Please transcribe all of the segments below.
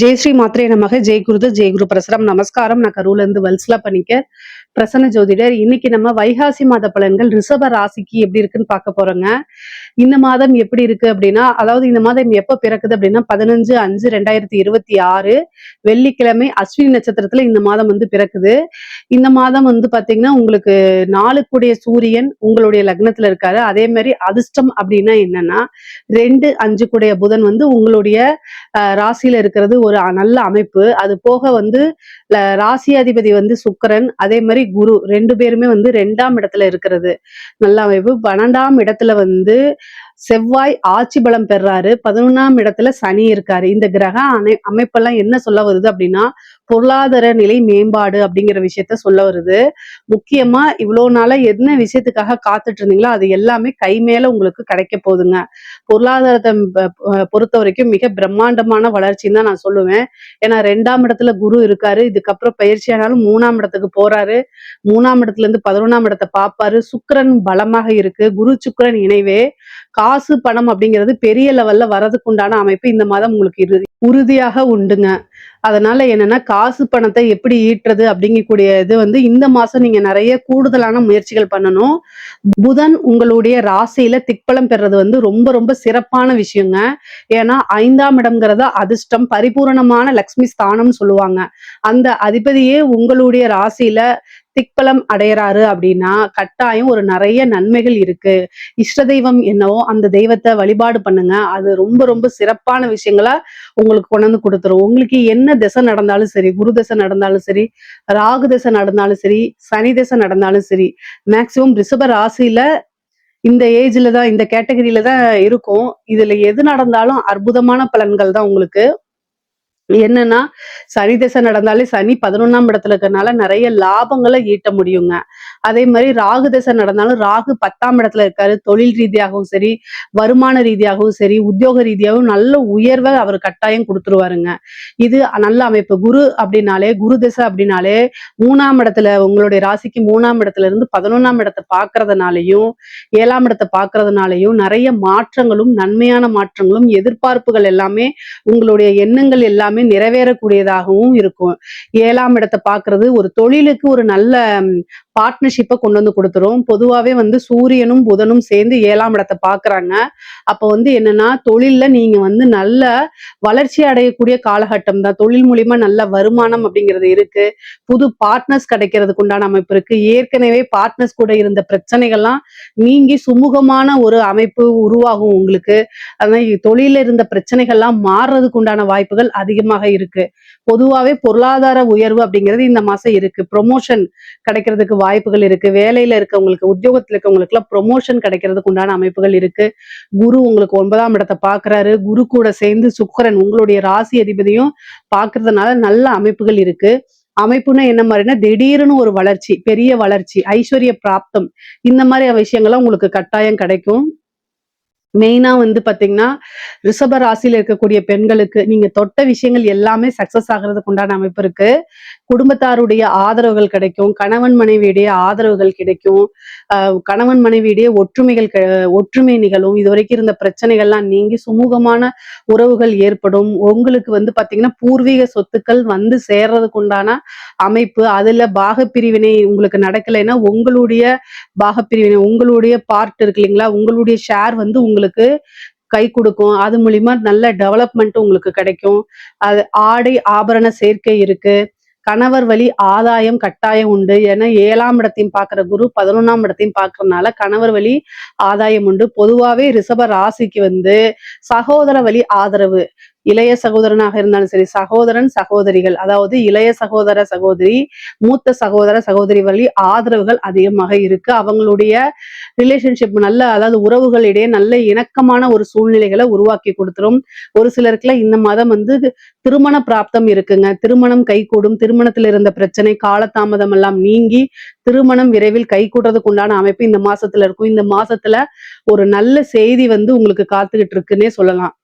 జై శ్రీ మాత్రే நமக ஜெய் குருதத் ஜெய் குரு பிரசரம் நமஸ்காரம். நான் கரூர்ல இருந்து வல்சலா பண்ணிக்க பிரசன்ன ஜோதிடர். இன்னைக்கு நம்ம வைகாசி மாத பலன்கள் ரிஷப ராசிக்கு எப்படி இருக்குன்னு பார்க்க போறோங்க. இந்த மாதம் எப்படி இருக்கு அப்படின்னா, அதாவது இந்த மாதம் எப்ப பிறக்குது அப்படின்னா 15/5/2026 வெள்ளிக்கிழமை அஸ்வினி நட்சத்திரத்துல இந்த மாதம் வந்து பிறக்குது. இந்த மாதம் வந்து பாத்தீங்கன்னா உங்களுக்கு நாளுக்குடைய சூரியன் உங்களுடைய லக்னத்துல இருக்காரு. அதே மாதிரி அதிர்ஷ்டம் அப்படின்னா என்னன்னா 2 5 கூடிய புதன் வந்து உங்களுடைய ராசியில இருக்கிறது ஒரு நல்ல அமைப்பு. அது போக வந்து ராசி அதிபதி வந்து சுக்கிரன், அதே மாதிரி குரு 2 பேருமே வந்து 2ஆம் இடத்துல இருக்கிறது நல்ல அமைப்பு. 12ஆம் இடத்துல வந்து செவ்வாய் ஆட்சி பலம் பெறாரு. 11ஆம் இடத்துல சனி இருக்காரு. இந்த கிரக அமைப்பெல்லாம் என்ன சொல்ல வருது அப்படின்னா பொருளாதார நிலை மேம்பாடு அப்படிங்கிற விஷயத்த சொல்ல வருது. முக்கியமா இவ்வளவு நாளா என்ன விஷயத்துக்காக காத்துட்டு இருந்தீங்களோ அது எல்லாமே கை மேல உங்களுக்கு கிடைக்க போகுதுங்க. பொருளாதாரத்தை பொறுத்த வரைக்கும் மிக பிரம்மாண்டமான வளர்ச்சின்னு தான் நான் சொல்லுவேன். ஏன்னா 2ஆம் இடத்துல குரு இருக்காரு. இதுக்கப்புறம் பயிற்சியானாலும் 3ஆம் இடத்துக்கு போறாரு. 3ஆம் இடத்துல இருந்து 11ஆம் இடத்தை பார்ப்பாரு. சுக்கிரன் பலமாக இருக்கு. குரு சுக்கிரன் இணைவே காசு பணம் அப்படிங்கிறது பெரிய லெவல்ல வரதுக்கு உண்டான அமைப்பு இந்த மாதம் உங்களுக்கு உறுதியாக உண்டுங்க. அதனால என்னன்னா காசு பணத்தை எப்படி ஈட்டுறது அப்படிங்கக்கூடிய இது வந்து இந்த மாசம் நீங்க நிறைய கூடுதலான முயற்சிகள் பண்ணணும். புதன் உங்களுடைய ராசியில திக்பலம் பெறது வந்து ரொம்ப ரொம்ப சிறப்பான விஷயங்க. ஏன்னா 5ஆம் இடம்ங்கிறத அதிர்ஷ்டம் பரிபூரணமான லக்ஷ்மி ஸ்தானம் சொல்லுவாங்க. அந்த அதிபதியே உங்களுடைய ராசியில திக்பலம் அடையறாரு அப்படின்னா கட்டாயம் ஒரு நிறைய நன்மைகள் இருக்கு. இஷ்ட தெய்வம் என்னவோ அந்த தெய்வத்தை வழிபாடு பண்ணுங்க. அது ரொம்ப ரொம்ப சிறப்பான விஷயங்களா உங்களுக்கு கொண்டு வந்து கொடுத்துரும். உங்களுக்கு என்ன திசை நடந்தாலும் சரி, குரு திசை நடந்தாலும் சரி, ராகு திசை நடந்தாலும் சரி, சனி திசை நடந்தாலும் சரி, மேக்சிமம் ரிஷப ராசியில இந்த ஏஜ்ல தான் இந்த கேட்டகரியில தான் இருக்கும். இதுல எது நடந்தாலும் அற்புதமான பலன்கள் தான் உங்களுக்கு. என்னன்னா சனி திசை நடந்தாலே சனி 11ஆம் இடத்துல இருக்கிறதுனால நிறைய லாபங்களை ஈட்ட முடியுங்க. அதே மாதிரி ராகு திசை நடந்தாலும் ராகு 10ஆம் இடத்துல இருக்காரு. தொழில் ரீதியாகவும் சரி, வருமான ரீதியாகவும் சரி, உத்தியோக ரீதியாகவும் நல்ல உயர்வை அவர் கட்டாயம் கொடுத்துருவாருங்க. இது நல்ல அமைப்பு. குரு அப்படின்னாலே குரு திசை அப்படின்னாலே 3ஆம் இடத்துல உங்களுடைய ராசிக்கு 3ஆம் இடத்துல இருந்து 11ஆம் இடத்தை பார்க்கறதுனாலையும் 7ஆம் இடத்தை பார்க்கறதுனாலையும் நிறைய மாற்றங்களும் நன்மையான மாற்றங்களும் எதிர்பார்ப்புகள் எல்லாமே உங்களுடைய எண்ணங்கள் எல்லாமே நிறைவேறக்கூடியதாகவும் இருக்கும். 7ஆம் இடத்தை பார்க்கிறது ஒரு தொழிலுக்கு ஒரு நல்ல பார்ட்னர்ஷிப்பை கொண்டு வந்து கொடுத்துரும். பொதுவாவே வந்து சூரியனும் புதனும் சேர்ந்து 7ஆம் இடத்தை பார்க்கறாங்க. அப்ப வந்து என்னன்னா தொழில்ல நீங்க வந்து நல்ல வளர்ச்சி அடையக்கூடிய காலகட்டம் தான். தொழில் மூலியமா நல்ல வருமானம் அப்படிங்கிறது இருக்கு. புது பார்ட்னர்ஸ் கிடைக்கிறதுக்கு உண்டான அமைப்பு இருக்கு. ஏற்கனவே பார்ட்னர்ஸ் கூட இருந்த பிரச்சனைகள்லாம் நீங்கி சுமூகமான ஒரு அமைப்பு உருவாகும் உங்களுக்கு. அதனால தொழில இருந்த பிரச்சனைகள்லாம் மாறுறதுக்கு உண்டான வாய்ப்புகள் அதிகமாக இருக்கு. பொதுவாவே பொருளாதார உயர்வு அப்படிங்கிறது இந்த மாசம் இருக்கு. ப்ரொமோஷன் கிடைக்கிறதுக்கு வாய்ப்புகள் இருக்கு. வேலையில இருக்கவங்களுக்கு, உத்தியோகத்துல இருக்கவங்களுக்கு எல்லாம் ப்ரொமோஷன் கிடைக்கிறதுக்கு உண்டான அமைப்புகள் இருக்கு. குரு உங்களுக்கு 9ஆம் இடத்தை பார்க்கிறாரு. குரு கூட சேர்ந்து சுக்கிரன் உங்களுடைய ராசி அதிபதியும் பார்க்கறதுனால நல்ல அமைப்புகள் இருக்கு. அமைப்புன்னா என்ன மாதிரினா திடீர்னு ஒரு வளர்ச்சி, பெரிய வளர்ச்சி, ஐஸ்வர்ய பிராப்தம் இந்த மாதிரி விஷயங்கள்லாம் உங்களுக்கு கட்டாயம் கிடைக்கும். மெயினா வந்து பாத்தீங்கன்னா ரிஷப ராசியில இருக்கக்கூடிய பெண்களுக்கு நீங்க தொட்ட விஷயங்கள் எல்லாமே சக்சஸ் ஆகுறதுக்கு உண்டான அமைப்பு இருக்கு. குடும்பத்தாருடைய ஆதரவுகள் கிடைக்கும். கணவன் மனைவியுடைய ஆதரவுகள் கிடைக்கும். கணவன் மனைவியுடைய ஒற்றுமை நிகழும். இதுவரைக்கும் இருந்த பிரச்சனைகள்லாம் நீங்கி சுமூகமான உறவுகள் ஏற்படும். உங்களுக்கு வந்து பாத்தீங்கன்னா பூர்வீக சொத்துக்கள் வந்து சேர்றதுக்கு உண்டான அமைப்பு. அதுல பாகப்பிரிவினை உங்களுக்கு நடக்கலைன்னா உங்களுடைய பாகப்பிரிவினை உங்களுடைய பார்ட் இருக்கு இல்லைங்களா, உங்களுடைய ஷேர் வந்து உங்களுக்கு கை கொடுக்கும். அது மூலியமா நல்ல டெவலப்மெண்ட் உங்களுக்கு கிடைக்கும். அது ஆடை ஆபரண சேர்க்கை இருக்கு. கணவர் வழி ஆதாயம் கட்டாயம் உண்டு. ஏன்னா 7ஆம் இடத்தையும் பார்க்கிற குரு 11ஆம் இடத்தையும் பார்க்கறதுனால கணவர் வழி ஆதாயம் உண்டு. பொதுவாவே ரிஷப ராசிக்கு வந்து சகோதர வழி ஆதரவு, இளைய சகோதரனாக இருந்தாலும் சரி, சகோதரன் சகோதரிகள், அதாவது இளைய சகோதர சகோதரி, மூத்த சகோதர சகோதரி வழி ஆதரவுகள் அதிகமாக இருக்கு. அவங்களுடைய ரிலேஷன்ஷிப் நல்ல, அதாவது உறவுகளிடையே நல்ல இணக்கமான ஒரு சூழ்நிலைகளை உருவாக்கி கொடுத்துரும். ஒரு சிலருக்குல இந்த மாதம் வந்து திருமண பிராப்தம் இருக்குங்க. திருமணம் கைகூடும். திருமணத்துல இருந்த பிரச்சனை காலதாமதம் எல்லாம் நீங்கி திருமணம் விரைவில் கைகூடுறதுக்கு உண்டான அமைப்பு இந்த மாசத்துல இருக்கும். இந்த மாசத்துல ஒரு நல்ல செய்தி வந்து உங்களுக்கு காத்துக்கிட்டு இருக்குன்னே சொல்லலாம்.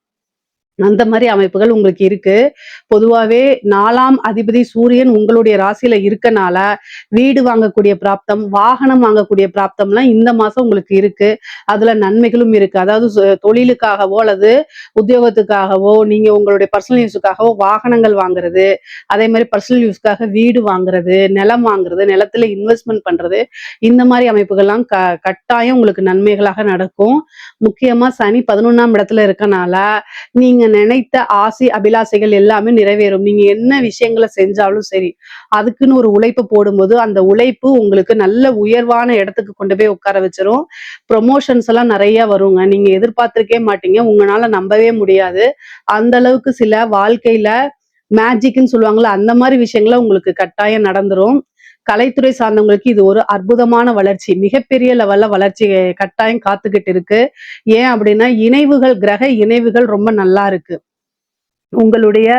அந்த மாதிரி அமைப்புகள் உங்களுக்கு இருக்கு. பொதுவாவே 4ஆம் அதிபதி சூரியன் உங்களுடைய ராசியில இருக்கனால, வீடு வாங்கக்கூடிய பிராப்தம், வாகனம் வாங்கக்கூடிய பிராப்தம்லாம் இந்த மாசம் உங்களுக்கு இருக்கு. அதுல நன்மைகளும் இருக்கு. அதாவது தொழிலுக்காகவோ அல்லது உத்தியோகத்துக்காகவோ, நீங்க உங்களுடைய பர்சனல் யூஸுக்காகவோ வாகனங்கள் வாங்குறது, அதே மாரி பர்சனல் யூஸ்க்காக வீடு வாங்குறது, நிலம் வாங்குறது, நிலத்துல இன்வெஸ்ட்மென்ட் பண்றது, இந்த மாரி அமைப்புகள்லாம் கட்டாயம் உங்களுக்கு நன்மைகளாக நடக்கும். முக்கியமா சனி 11ஆம் இடத்துல இருக்கனால, நீங்க நினைத்த ஆசை அபிலாசைகள் எல்லாமே நிறைவேறும். நீங்க என்ன விஷயங்களை செஞ்சாலும் சரி, அதுக்குன்னு ஒரு உழைப்பு போடும்போது அந்த உழைப்பு உங்களுக்கு நல்ல உயர்வான இடத்துக்கு கொண்டு போய் உட்கார வச்சிரும். ப்ரொமோஷன்ஸ் எல்லாம் நிறைய வருங்க. நீங்க எதிர்பார்த்திருக்கவே மாட்டீங்க. உங்களால நம்பவே முடியாது. அந்த அளவுக்கு சில வாழ்க்கையில மேஜிக்ன்னு சொல்லுவாங்கல்ல, அந்த மாதிரி விஷயங்கள உங்களுக்கு கட்டாயம் நடந்துரும். கலைத்துறை சார்ந்தவங்களுக்கு இது ஒரு அற்புதமான வளர்ச்சி. மிகப்பெரிய லெவல்ல வளர்ச்சி கட்டாயம் காத்துக்கிட்டு இருக்கு. ஏன் அப்படின்னா, இணைவுகள், கிரக இணைவுகள் ரொம்ப நல்லா இருக்கு. உங்களுடைய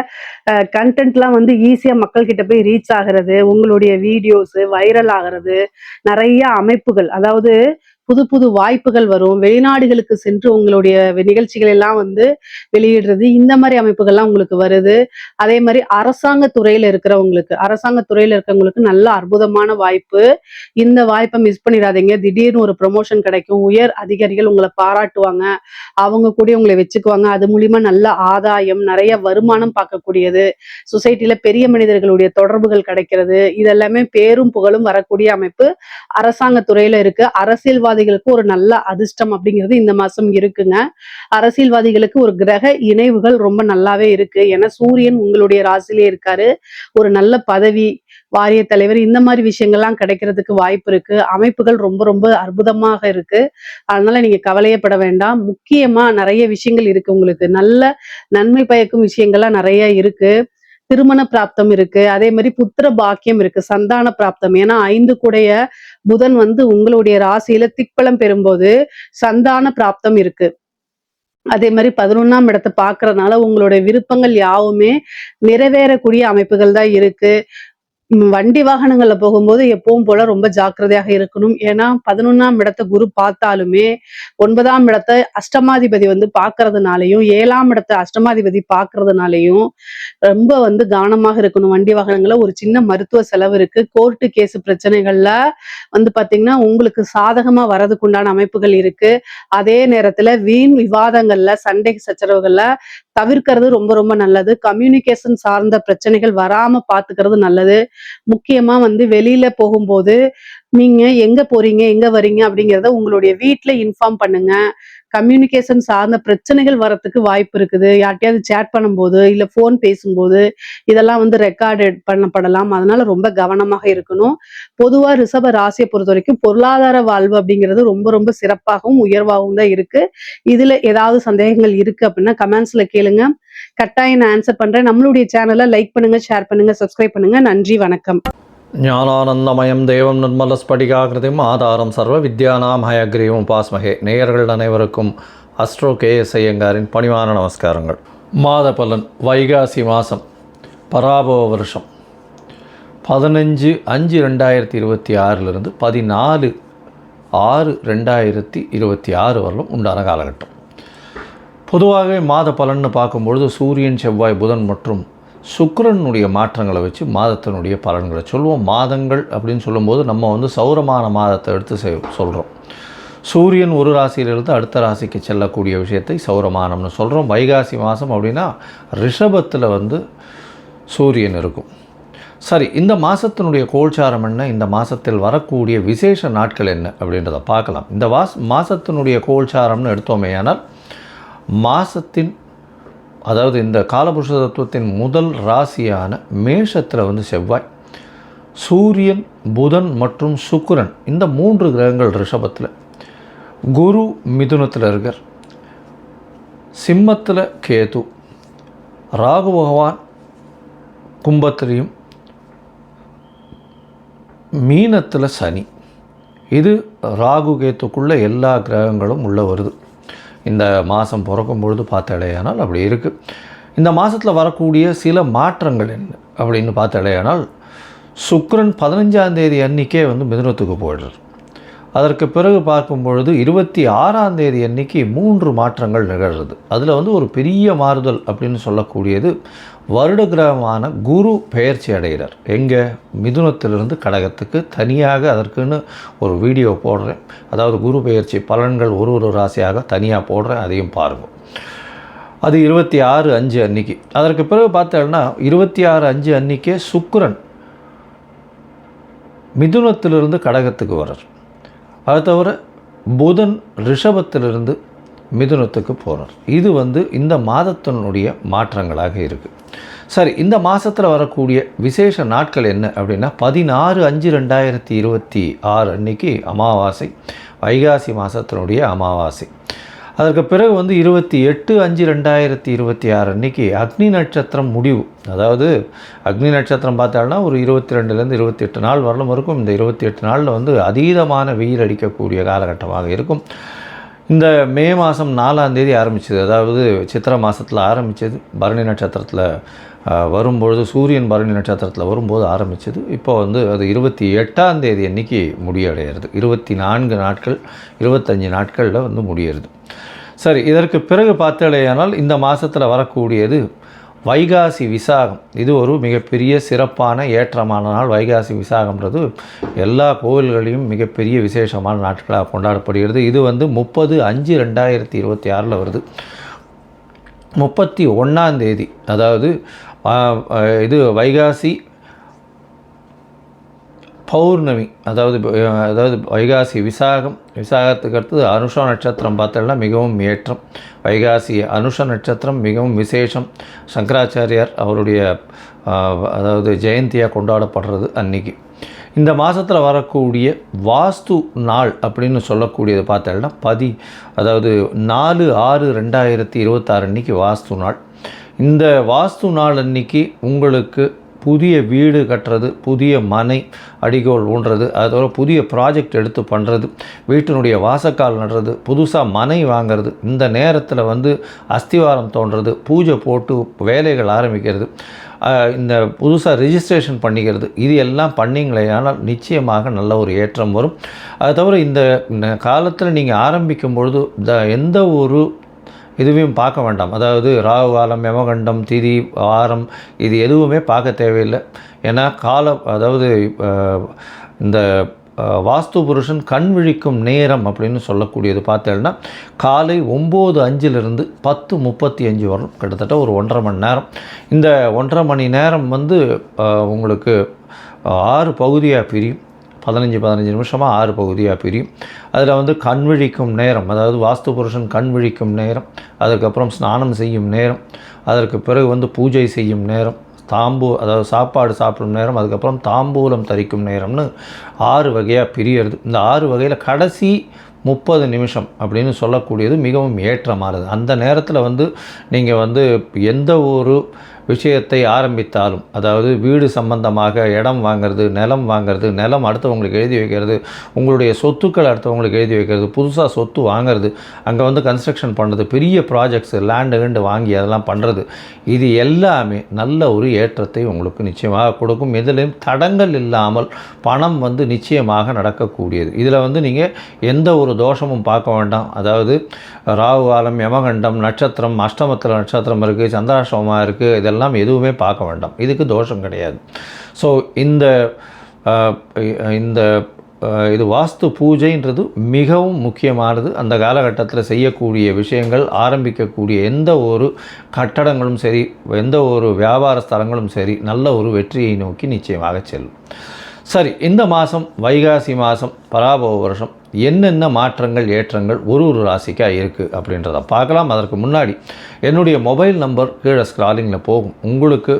கன்டென்ட்லாம் வந்து ஈஸியா மக்கள் கிட்ட போய் ரீச் ஆகுறது, உங்களுடைய வீடியோஸ் வைரல் ஆகுறது, நிறைய அமைப்புகள், அதாவது புது புது வாய்ப்புகள் வரும். வெளிநாடுகளுக்கு சென்று உங்களுடைய நிகழ்ச்சிகள் எல்லாம் வந்து வெளியிடுறது, இந்த மாதிரி அமைப்புகள்லாம் உங்களுக்கு வருது. அதே மாதிரி அரசாங்க துறையில இருக்கிறவங்களுக்கு நல்ல அற்புதமான வாய்ப்பு. இந்த வாய்ப்பை மிஸ் பண்ணிடாதீங்க. திடீர்னு ஒரு ப்ரொமோஷன் கிடைக்கும். உயர் அதிகாரிகள் உங்களை பாராட்டுவாங்க. அவங்க கூட உங்களை வச்சுக்குவாங்க. அது மூலியமா நல்ல ஆதாயம், நிறைய வருமானம் பார்க்கக்கூடியது, சொசைட்டில பெரிய மனிதர்களுடைய தொடர்புகள் கிடைக்கிறது, இதெல்லாமே பேரும் புகழும் வரக்கூடிய அமைப்பு அரசாங்க துறையில இருக்கு. அரசியல்வாதிகளுக்கு ஒரு நல்ல அதிர்ஷ்டம் அப்படிங்கிறது இந்த மாசம் இருக்குங்க. அரசியல்வாதிகளுக்கு ஒரு கிரக இணைவுகள் ரொம்ப நல்லாவே இருக்கு. ஏன்னா சூரியன் உங்களுடைய ராசியிலே இருக்காரு. ஒரு நல்ல பதவி, வாரிய தலைவர், இந்த மாதிரி விஷயங்கள்லாம் கிடைக்கிறதுக்கு வாய்ப்பு இருக்கு. அமைப்புகள் ரொம்ப ரொம்ப அற்புதமாக இருக்கு. அதனால நீங்க கவலையப்பட வேண்டாம். முக்கியமா நிறைய விஷயங்கள் இருக்கு. உங்களுக்கு நல்ல நன்மை பயக்கும் விஷயங்கள்லாம் நிறைய இருக்கு. திருமண பிராப்தம் இருக்கு. அதே மாதிரி புத்திர பாக்கியம் இருக்கு. சந்தான பிராப்தம். ஏன்னா 5 கூடைய புதன் வந்து உங்களுடைய ராசியில திக்பலம் பெறும்போது சந்தான பிராப்தம் இருக்கு. அதே மாதிரி 11ஆம் இடத்தை பார்க்கறதுனால உங்களுடைய விருப்பங்கள் யாவுமே நிறைவேறக்கூடிய அமைப்புகள் தான் இருக்கு. வண்டி வாகனங்கள்ல போகும்போது எப்பவும் போல ரொம்ப ஜாக்கிரதையாக இருக்கணும். ஏன்னா 11ஆம் இடத்தை குரு பார்த்தாலுமே 9ஆம் இடத்தை அஷ்டமாதிபதி வந்து பார்க்கறதுனாலையும், 7ஆம் இடத்தை அஷ்டமாதிபதி பார்க்கறதுனாலையும் ரொம்ப வந்து கவனமாக இருக்கணும். வண்டி வாகனங்கள்ல ஒரு சின்ன மருத்துவ செலவு இருக்கு. கோர்ட்டு கேஸ் பிரச்சனைகள்ல வந்து பாத்தீங்கன்னா உங்களுக்கு சாதகமா வர்றதுக்கு உண்டான அமைப்புகள் இருக்கு. அதே நேரத்துல வீண் விவாதங்கள்ல, சண்டை சச்சரவுகள்ல தவிர்க்கிறது ரொம்ப ரொம்ப நல்லது. கம்யூனிகேஷன் சார்ந்த பிரச்சனைகள் வராம பாத்துக்கிறது நல்லது. முக்கியமா வந்து வெளியில போகும்போது நீங்க எங்க போறீங்க, எங்க வரீங்க அப்படிங்கிறத உங்களுடைய வீட்ல இன்ஃபார்ம் பண்ணுங்க. கம்யூனிகேஷன் சார்ந்த பிரச்சனைகள் வரத்துக்கு வாய்ப்பு இருக்குது. யார்கிட்டயாவது சேட் பண்ணும்போது, இல்ல போன் பேசும்போது இதெல்லாம் வந்து ரெக்கார்டு பண்ணப்படலாம். அதனால ரொம்ப கவனமாக இருக்கணும். பொதுவா ரிஷப ராசியை பொறுத்த வரைக்கும் பொருளாதார வாழ்வு அப்படிங்கிறது ரொம்ப ரொம்ப சிறப்பாகவும் உயர்வாகவும் தான் இருக்கு. இதுல ஏதாவது சந்தேகங்கள் இருக்கு அப்படின்னா கமெண்ட்ஸ்ல கேளுங்க. கட்டாயம் நான் ஆன்சர் பண்றேன். நம்மளுடைய சேனலை லைக் பண்ணுங்க, ஷேர் பண்ணுங்க, சப்ஸ்கிரைப் பண்ணுங்க. நன்றி, வணக்கம். ஞானானந்தமயம் தேவம் நிர்மலஸ்படிகாகிருதிம் ஆதாரம் சர்வ வித்யானாம் ஹயக்ரீவம் உபாஸ்மகே. நேயர்கள் அனைவருக்கும் அஸ்ட்ரோ KS ஐயங்காரின் பணிவான நமஸ்காரங்கள். மாத பலன். வைகாசி மாதம், பராபவ வருஷம் 15/5/2026 14/6/2026 வரலும் உண்டான காலகட்டம். பொதுவாகவே மாத பலன்னு பார்க்கும்பொழுது சூரியன், செவ்வாய், புதன் மற்றும் சுக்கிரனுடைய மாற்றங்களை வச்சு மாதத்தினுடைய பலன்களை சொல்லுவோம். மாதங்கள் அப்படின்னு சொல்லும்போது நம்ம வந்து சௌரமான மாதத்தை எடுத்து சொல்கிறோம். சூரியன் ஒரு ராசியிலிருந்து அடுத்த ராசிக்கு செல்லக்கூடிய விஷயத்தை சௌரமானம்னு சொல்கிறோம். வைகாசி மாதம் அப்படின்னா ரிஷபத்தில் வந்து சூரியன் இருக்கும். சரி, இந்த மாதத்தினுடைய கோல்சாரம் என்ன, இந்த மாதத்தில் வரக்கூடிய விசேஷ நாட்கள் என்ன அப்படின்றத பார்க்கலாம். இந்த மாதத்தினுடைய கோல்சாரம்னு எடுத்தோமே ஆனால், மாதத்தின் அதாவது இந்த காலபுருஷ தத்துவத்தின் முதல் ராசியான மேஷத்தில் வந்து செவ்வாய், சூரியன், புதன் மற்றும் சுக்கிரன், இந்த 3 கிரகங்கள் ரிஷபத்தில், குரு மிதுனத்தில் இருக்கார், சிம்மத்தில் கேது, ராகு பகவான் கும்பத்திலையும், மீனத்தில் சனி. இது ராகு கேத்துக்குள்ளே எல்லா கிரகங்களும் உள்ளே வருது. இந்த மாதம் பிறக்கும் பொழுது பார்த்தாலேயானால் அப்படி இருக்குது. இந்த மாதத்தில் வரக்கூடிய சில மாற்றங்கள் என்ன அப்படின்னு பார்த்தாலேயானால், சுக்கிரன் 15ஆம் தேதி அன்றைக்கே வந்து மிதுனத்துக்கு போயிடுறார். அதற்கு பிறகு பார்க்கும் பொழுது 26ஆம் தேதி அன்னைக்கு 3 மாற்றங்கள் நிகழ்கிறது. அதில் வந்து ஒரு பெரிய மாறுதல் அப்படின்னு சொல்லக்கூடியது வருட கிரகமான குரு பெயர்ச்சி அடைகிறார். எங்கே? மிதுனத்திலிருந்து கடகத்துக்கு. தனியாக அதற்குன்னு ஒரு வீடியோ போடுறேன். அதாவது குரு பெயர்ச்சி பலன்கள் ஒரு ராசியாக தனியாக போடுறேன், அதையும் பாருங்கள். அது 26/5 அன்னைக்கு. அதற்கு பிறகு பார்த்தோம்னா 26/5 அன்னைக்கே சுக்கிரன் மிதுனத்திலிருந்து கடகத்துக்கு வர்றார். அது தவிர புதன் ரிஷபத்திலிருந்து மிதுனத்துக்கு போகிறார். இது வந்து இந்த மாதத்தினுடைய மாற்றங்களாக இருக்குது. சரி, இந்த மாதத்தில் வரக்கூடிய விசேஷ நாட்கள் என்ன அப்படின்னா 16/5/2026 அன்னைக்கு அமாவாசை, வைகாசி மாதத்தினுடைய அமாவாசை. அதற்கு பிறகு வந்து 28/5/2026 அன்னைக்கு அக்னி நட்சத்திரம் முடிவு. அதாவது அக்னி நட்சத்திரம் பார்த்தாலும் ஒரு 22லேருந்து 28 நாள் வரலும் இருக்கும். இந்த 28 நாளில் வந்து அதீதமான வெயில் அடிக்கக்கூடிய காலகட்டமாக இருக்கும். இந்த மே மாதம் 4ஆம் தேதி ஆரம்பிச்சது, அதாவது சித்திரை மாதத்தில் ஆரம்பித்தது, பரணி நட்சத்திரத்தில் வரும்பொழுது, சூரியன் பரணி நட்சத்திரத்தில் வரும்போது ஆரம்பித்தது. இப்போ வந்து அது 28ஆம் தேதி அன்றைக்கி முடிவடைகிறது. 24 நாட்கள் 25 நாட்களில் வந்து முடிகிறது. சரி, இதற்கு பிறகு பார்த்தலையானால் இந்த மாதத்தில் வரக்கூடியது வைகாசி விசாகம். இது ஒரு மிகப்பெரிய சிறப்பான ஏற்றமான நாள். வைகாசி விசாகம்ன்றது எல்லா கோவில்களையும் மிகப்பெரிய விசேஷமான நாட்களாக கொண்டாடப்படுகிறது. இது வந்து 30/5/2026 வருது. 31ஆம் தேதி, அதாவது இது வைகாசி பௌர்ணமி, அதாவது வைகாசி விசாகத்துக்கு அடுத்தது அனுஷ நட்சத்திரம் பார்த்தோம்னா மிகவும் ஏற்றம். வைகாசி அனுஷ நட்சத்திரம் மிகவும் விசேஷம். சங்கராச்சாரியார் அவருடைய அதாவது ஜெயந்தியாக கொண்டாடப்படுறது அன்றைக்கி. இந்த மாதத்தில் வரக்கூடிய வாஸ்து நாள் அப்படின்னு சொல்லக்கூடியது பார்த்தோம்னா அதாவது 4/6/2026 அன்றைக்கி வாஸ்து நாள். இந்த வாஸ்து நாள் அன்றைக்கி உங்களுக்கு புதிய வீடு கட்டுறது, புதிய மனை அடிகோல் ஊன்றது, அதோட புதிய ப்ராஜெக்ட் எடுத்து பண்ணுறது, வீட்டினுடைய வாசக்கால் நடுறது, புதுசாக மனை வாங்கிறது, இந்த நேரத்தில் வந்து அஸ்திவாரம் தோன்றது, பூஜை போட்டு வேலைகள் ஆரம்பிக்கிறது, இந்த புதுசாக ரிஜிஸ்ட்ரேஷன் பண்ணிக்கிறது, இது எல்லாம் பண்ணிங்களேனால் நிச்சயமாக நல்ல ஒரு ஏற்றம் வரும். அது தவிர இந்த காலத்தில் நீங்கள் ஆரம்பிக்கும் பொழுது எந்த ஒரு இதுவையும் பார்க்க வேண்டாம். அதாவது ராகு காலம், யமகண்டம், திதி, வாரம், இது எதுவுமே பார்க்க தேவையில்லை. ஏன்னா அதாவது இந்த வாஸ்து புருஷன் கண் விழிக்கும் நேரம் அப்படின்னு சொல்லக்கூடியது பார்த்தேன்னா காலை 9:05 10:35 வரும், கிட்டத்தட்ட ஒரு 1.5 மணி நேரம். இந்த 1.5 மணி நேரம் வந்து உங்களுக்கு 6 பகுதியாக பிரியும். 15 நிமிஷமாக 6 பகுதியாக பிரியும். அதில் வந்து கண் விழிக்கும் நேரம், அதாவது வாஸ்து புருஷன் கண் விழிக்கும் நேரம், அதுக்கப்புறம் ஸ்நானம் செய்யும் நேரம், அதற்கு பிறகு வந்து பூஜை செய்யும் நேரம், அதாவது சாப்பாடு சாப்பிடும் நேரம், அதுக்கப்புறம் தாம்பூலம் தரிக்கும் நேரம்னு 6 வகையாக பிரியறது. இந்த 6 வகையில் கடைசி 30 நிமிஷம் அப்படின்னு சொல்லக்கூடியது மிகவும் ஏற்றமானது. அந்த நேரத்தில் வந்து நீங்கள் வந்து எந்த ஒரு விஷயத்தை ஆரம்பித்தாலும், அதாவது வீடு சம்பந்தமாக இடம் வாங்கிறது, நிலம் வாங்கிறது, நிலம் அடுத்தவங்களுக்கு எழுதி வைக்கிறது, உங்களுடைய சொத்துக்கள் அடுத்தவங்களுக்கு எழுதி வைக்கிறது, புதுசாக சொத்து வாங்கிறது, அங்கே வந்து கன்ஸ்ட்ரக்ஷன் பண்ணுறது, பெரிய ப்ராஜெக்ட்ஸ் லேண்டு வாங்கி அதெல்லாம் பண்ணுறது, இது எல்லாமே நல்ல ஒரு ஏற்றத்தை உங்களுக்கு நிச்சயமாக கொடுக்கும். இதிலும் தடங்கள் இல்லாமல் பணம் வந்து நிச்சயமாக நடக்கக்கூடியது. இதில் வந்து நீங்கள் எந்த ஒரு தோஷமும் பார்க்க வேண்டாம். அதாவது ராகு காலம், யமகண்டம், நட்சத்திரம், அஷ்டமத்தில் நட்சத்திரம் இருக்குது, சந்திராஷ்டமமாக இருக்குது, இதெல்லாம் எதுவுமே பார்க்க வேண்டாம். இதுக்கு தோஷம் கிடையாது. ஸோ இது வாஸ்து பூஜைன்றது மிகவும் முக்கியமானது. அந்த காலகட்டத்தில் செய்யக்கூடிய விஷயங்கள், ஆரம்பிக்கக்கூடிய எந்த ஒரு கட்டடங்களும் சரி, எந்த ஒரு வியாபார ஸ்தலங்களும் சரி, நல்ல ஒரு வெற்றியை நோக்கி நிச்சயமாக செல்லும். சரி, இந்த மாதம் வைகாசி மாதம் பராபவ வருஷம் என்னென்ன மாற்றங்கள் ஏற்றங்கள் ஒரு ராசிக்காக இருக்குது அப்படின்றத பார்க்கலாம். அதற்கு முன்னாடி என்னுடைய மொபைல் நம்பர் கீழே ஸ்க்ராலிங்கில் போகும். உங்களுக்கு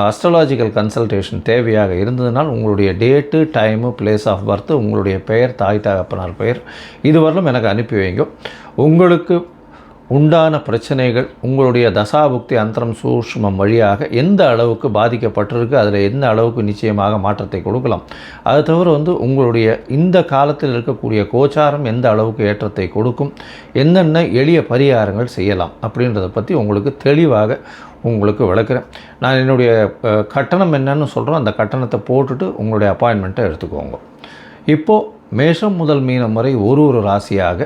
அஸ்ட்ராலாஜிக்கல் கன்சல்டேஷன் தேவையாக இருந்ததுனால் உங்களுடைய date, time, place of birth, உங்களுடைய பெயர், தாய் தகப்பனார் பெயர், இதுவரையிலும் எனக்கு அனுப்பி வைங்க. உங்களுக்கு உண்டான பிரச்சனைகள் உங்களுடைய தசாபுக்தி அந்தரம் சூஷ்மம் வழியாக எந்த அளவுக்கு பாதிக்கப்பட்டிருக்கு, அதில் எந்த அளவுக்கு நிச்சயமாக மாற்றத்தை கொடுக்கலாம். அது தவிர வந்து உங்களுடைய இந்த காலத்தில் இருக்கக்கூடிய கோச்சாரம் எந்த அளவுக்கு ஏற்றத்தை கொடுக்கும், என்னென்ன எளிய பரிகாரங்கள் செய்யலாம் அப்படின்றத பற்றி உங்களுக்கு தெளிவாக உங்களுக்கு விளக்குறேன். நான் என்னுடைய கட்டணம் என்னன்னு சொல்கிறோம், அந்த கட்டணத்தை போட்டுட்டு உங்களுடைய அப்பாயின்மெண்ட்டை எடுத்துக்கோங்க. இப்போது மேஷம் முதல் மீனம் வரை ஒரு ராசியாக